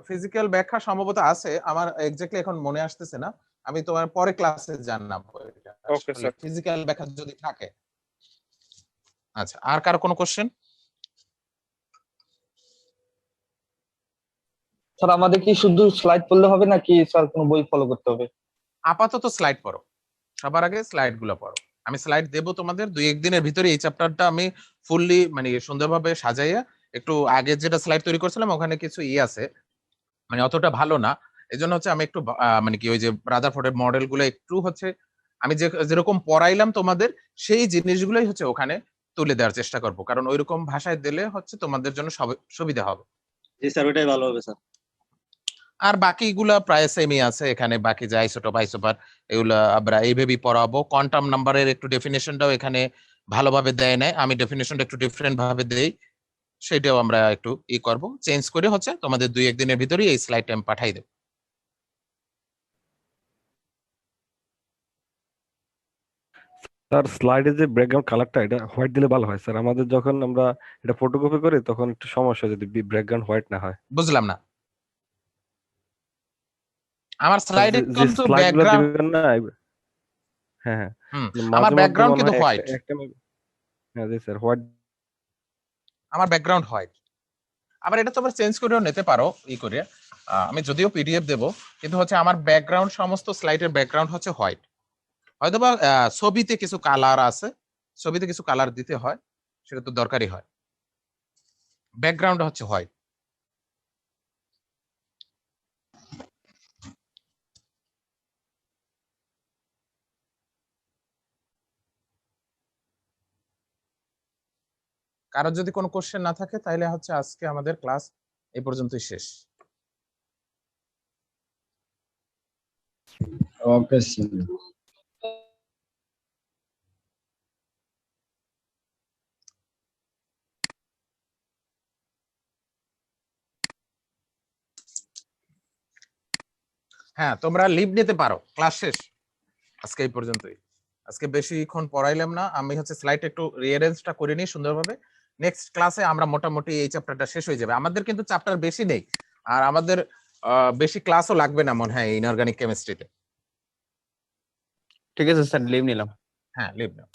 ফিজিক্যাল ব্যাখ্যা সম্ভবত আছে, আমার এক্স্যাক্টলি এখন মনে আসতেছে না, আমি তোমার পরে ক্লাসে জানাবো এটা, ওকে স্যার। ফিজিক্যাল ব্যাখ্যা যদি থাকে। আচ্ছা, আর কারো কোনো কোশ্চেন? স্যার আমাদের কি শুধু স্লাইড পড়লে হবে নাকি স্যার কোনো বই ফলো করতে হবে? আপাতত স্লাইড পড়ো, সবার আগে স্লাইড গুলো পড়ো। আমি স্লাইড দেবো তোমাদের 2-1 দিনের ভিতরে, এই চ্যাপ্টারটা আমি ফুললি মানে সুন্দরভাবে সাজাইয়া, একটু আগে যেটা স্লাইড তৈরি করছিলাম ওখানে কিছু আছে মানে অতটা ভালো না, এই জন্য হচ্ছে আমি একটু মানে কি ওই যে রাদারফোর্ডের মডেল গুলো একটু হচ্ছে আমি যেরকম পড়াইলাম তোমাদের সেই জিনিসগুলোই হচ্ছে ওখানে তুলে দেওয়ার চেষ্টা করব, কারণ ওইরকম ভাষায় দিলে হচ্ছে তোমাদের জন্য সুবিধা হবে। জি স্যার, ওইটাই ভালো হবে স্যার। আর বাকিগুলা প্রায় সেমই আছে এখানে, বাকি যে আইসোটোপ আইসোপার এগুলা আমরা এইভাবেই পড়াবো। কোয়ান্টাম নাম্বারের একটু ডেফিনেশনটাও এখানে ভালোভাবে দেয় নাই, আমি ডেফিনেশনটা একটু ডিফারেন্ট ভাবে দেই, সেটাও আমরা একটু করব, চেঞ্জ করে হচ্ছে তোমাদের 2-1 দিনের ভিতরেই এই স্লাইডটা আমি পাঠাই দেব। স্যার স্লাইডে যে ব্যাকগ্রাউন্ড কালারটা এটা হোয়াইট দিলে ভালো হয় স্যার, আমাদের যখন আমরা এটা ফটোকপি করি তখন একটু সমস্যা যদি ব্যাকগ্রাউন্ড হোয়াইট না হয়। বুঝলাম না, আমার স্যার স্লাইডে যে কিন্তু স্লাইডগুলো ব্যাকগ্রাউন্ড, দিবেন না, হ্যাঁ হ্যাঁ, আমার মাঝে মধ্যে ব্যাকগ্রাউন্ড মনে কিন্তু হয় হোয়াইট, হ্যাঁ জি স্যার হোয়াইট। আমার ব্যাকগ্রাউন্ড হোয়াইট। আবার এটা তোমরা চেঞ্জ করেও নিতে পারো করে, আমি যদিও পিডিএফ দেব, কিন্তু হচ্ছে আমার ব্যাকগ্রাউন্ড সমস্ত স্লাইডের ব্যাকগ্রাউন্ড হচ্ছে হোয়াইট। হয়তোবা ছবিতে কিছু কালার আছে, ছবিতে কিছু কালার দিতে হয়, সেটা তো দরকারই হয়, ব্যাকগ্রাউন্ড হচ্ছে হোয়াইট। কারোর যদি কোনো কোশ্চেন না থাকে তাহলে হচ্ছে আজকে আমাদের ক্লাস এই পর্যন্তই শেষ। ওকে হ্যাঁ, তোমরা লিভ নিতে পারো, ক্লাস শেষ আজকে এই পর্যন্তই। আজকে বেশিক্ষণ পড়াইলাম না, আমি হচ্ছে স্লাইড একটু রিঅ্যারেঞ্জটা করে নিই সুন্দরভাবে। নেক্সট ক্লাসে আমরা মোটামুটি এই চ্যাপ্টারটা শেষ হয়ে যাবে। আমাদের কিন্তু চ্যাপ্টার বেশি নেই, আর আমাদের বেশি ক্লাসও লাগবে না মনে হয় ইনঅর্গানিক কেমিস্ট্রিতে। ঠিক আছে স্যার, লিভ নিলাম। হ্যাঁ, লিভ নাও।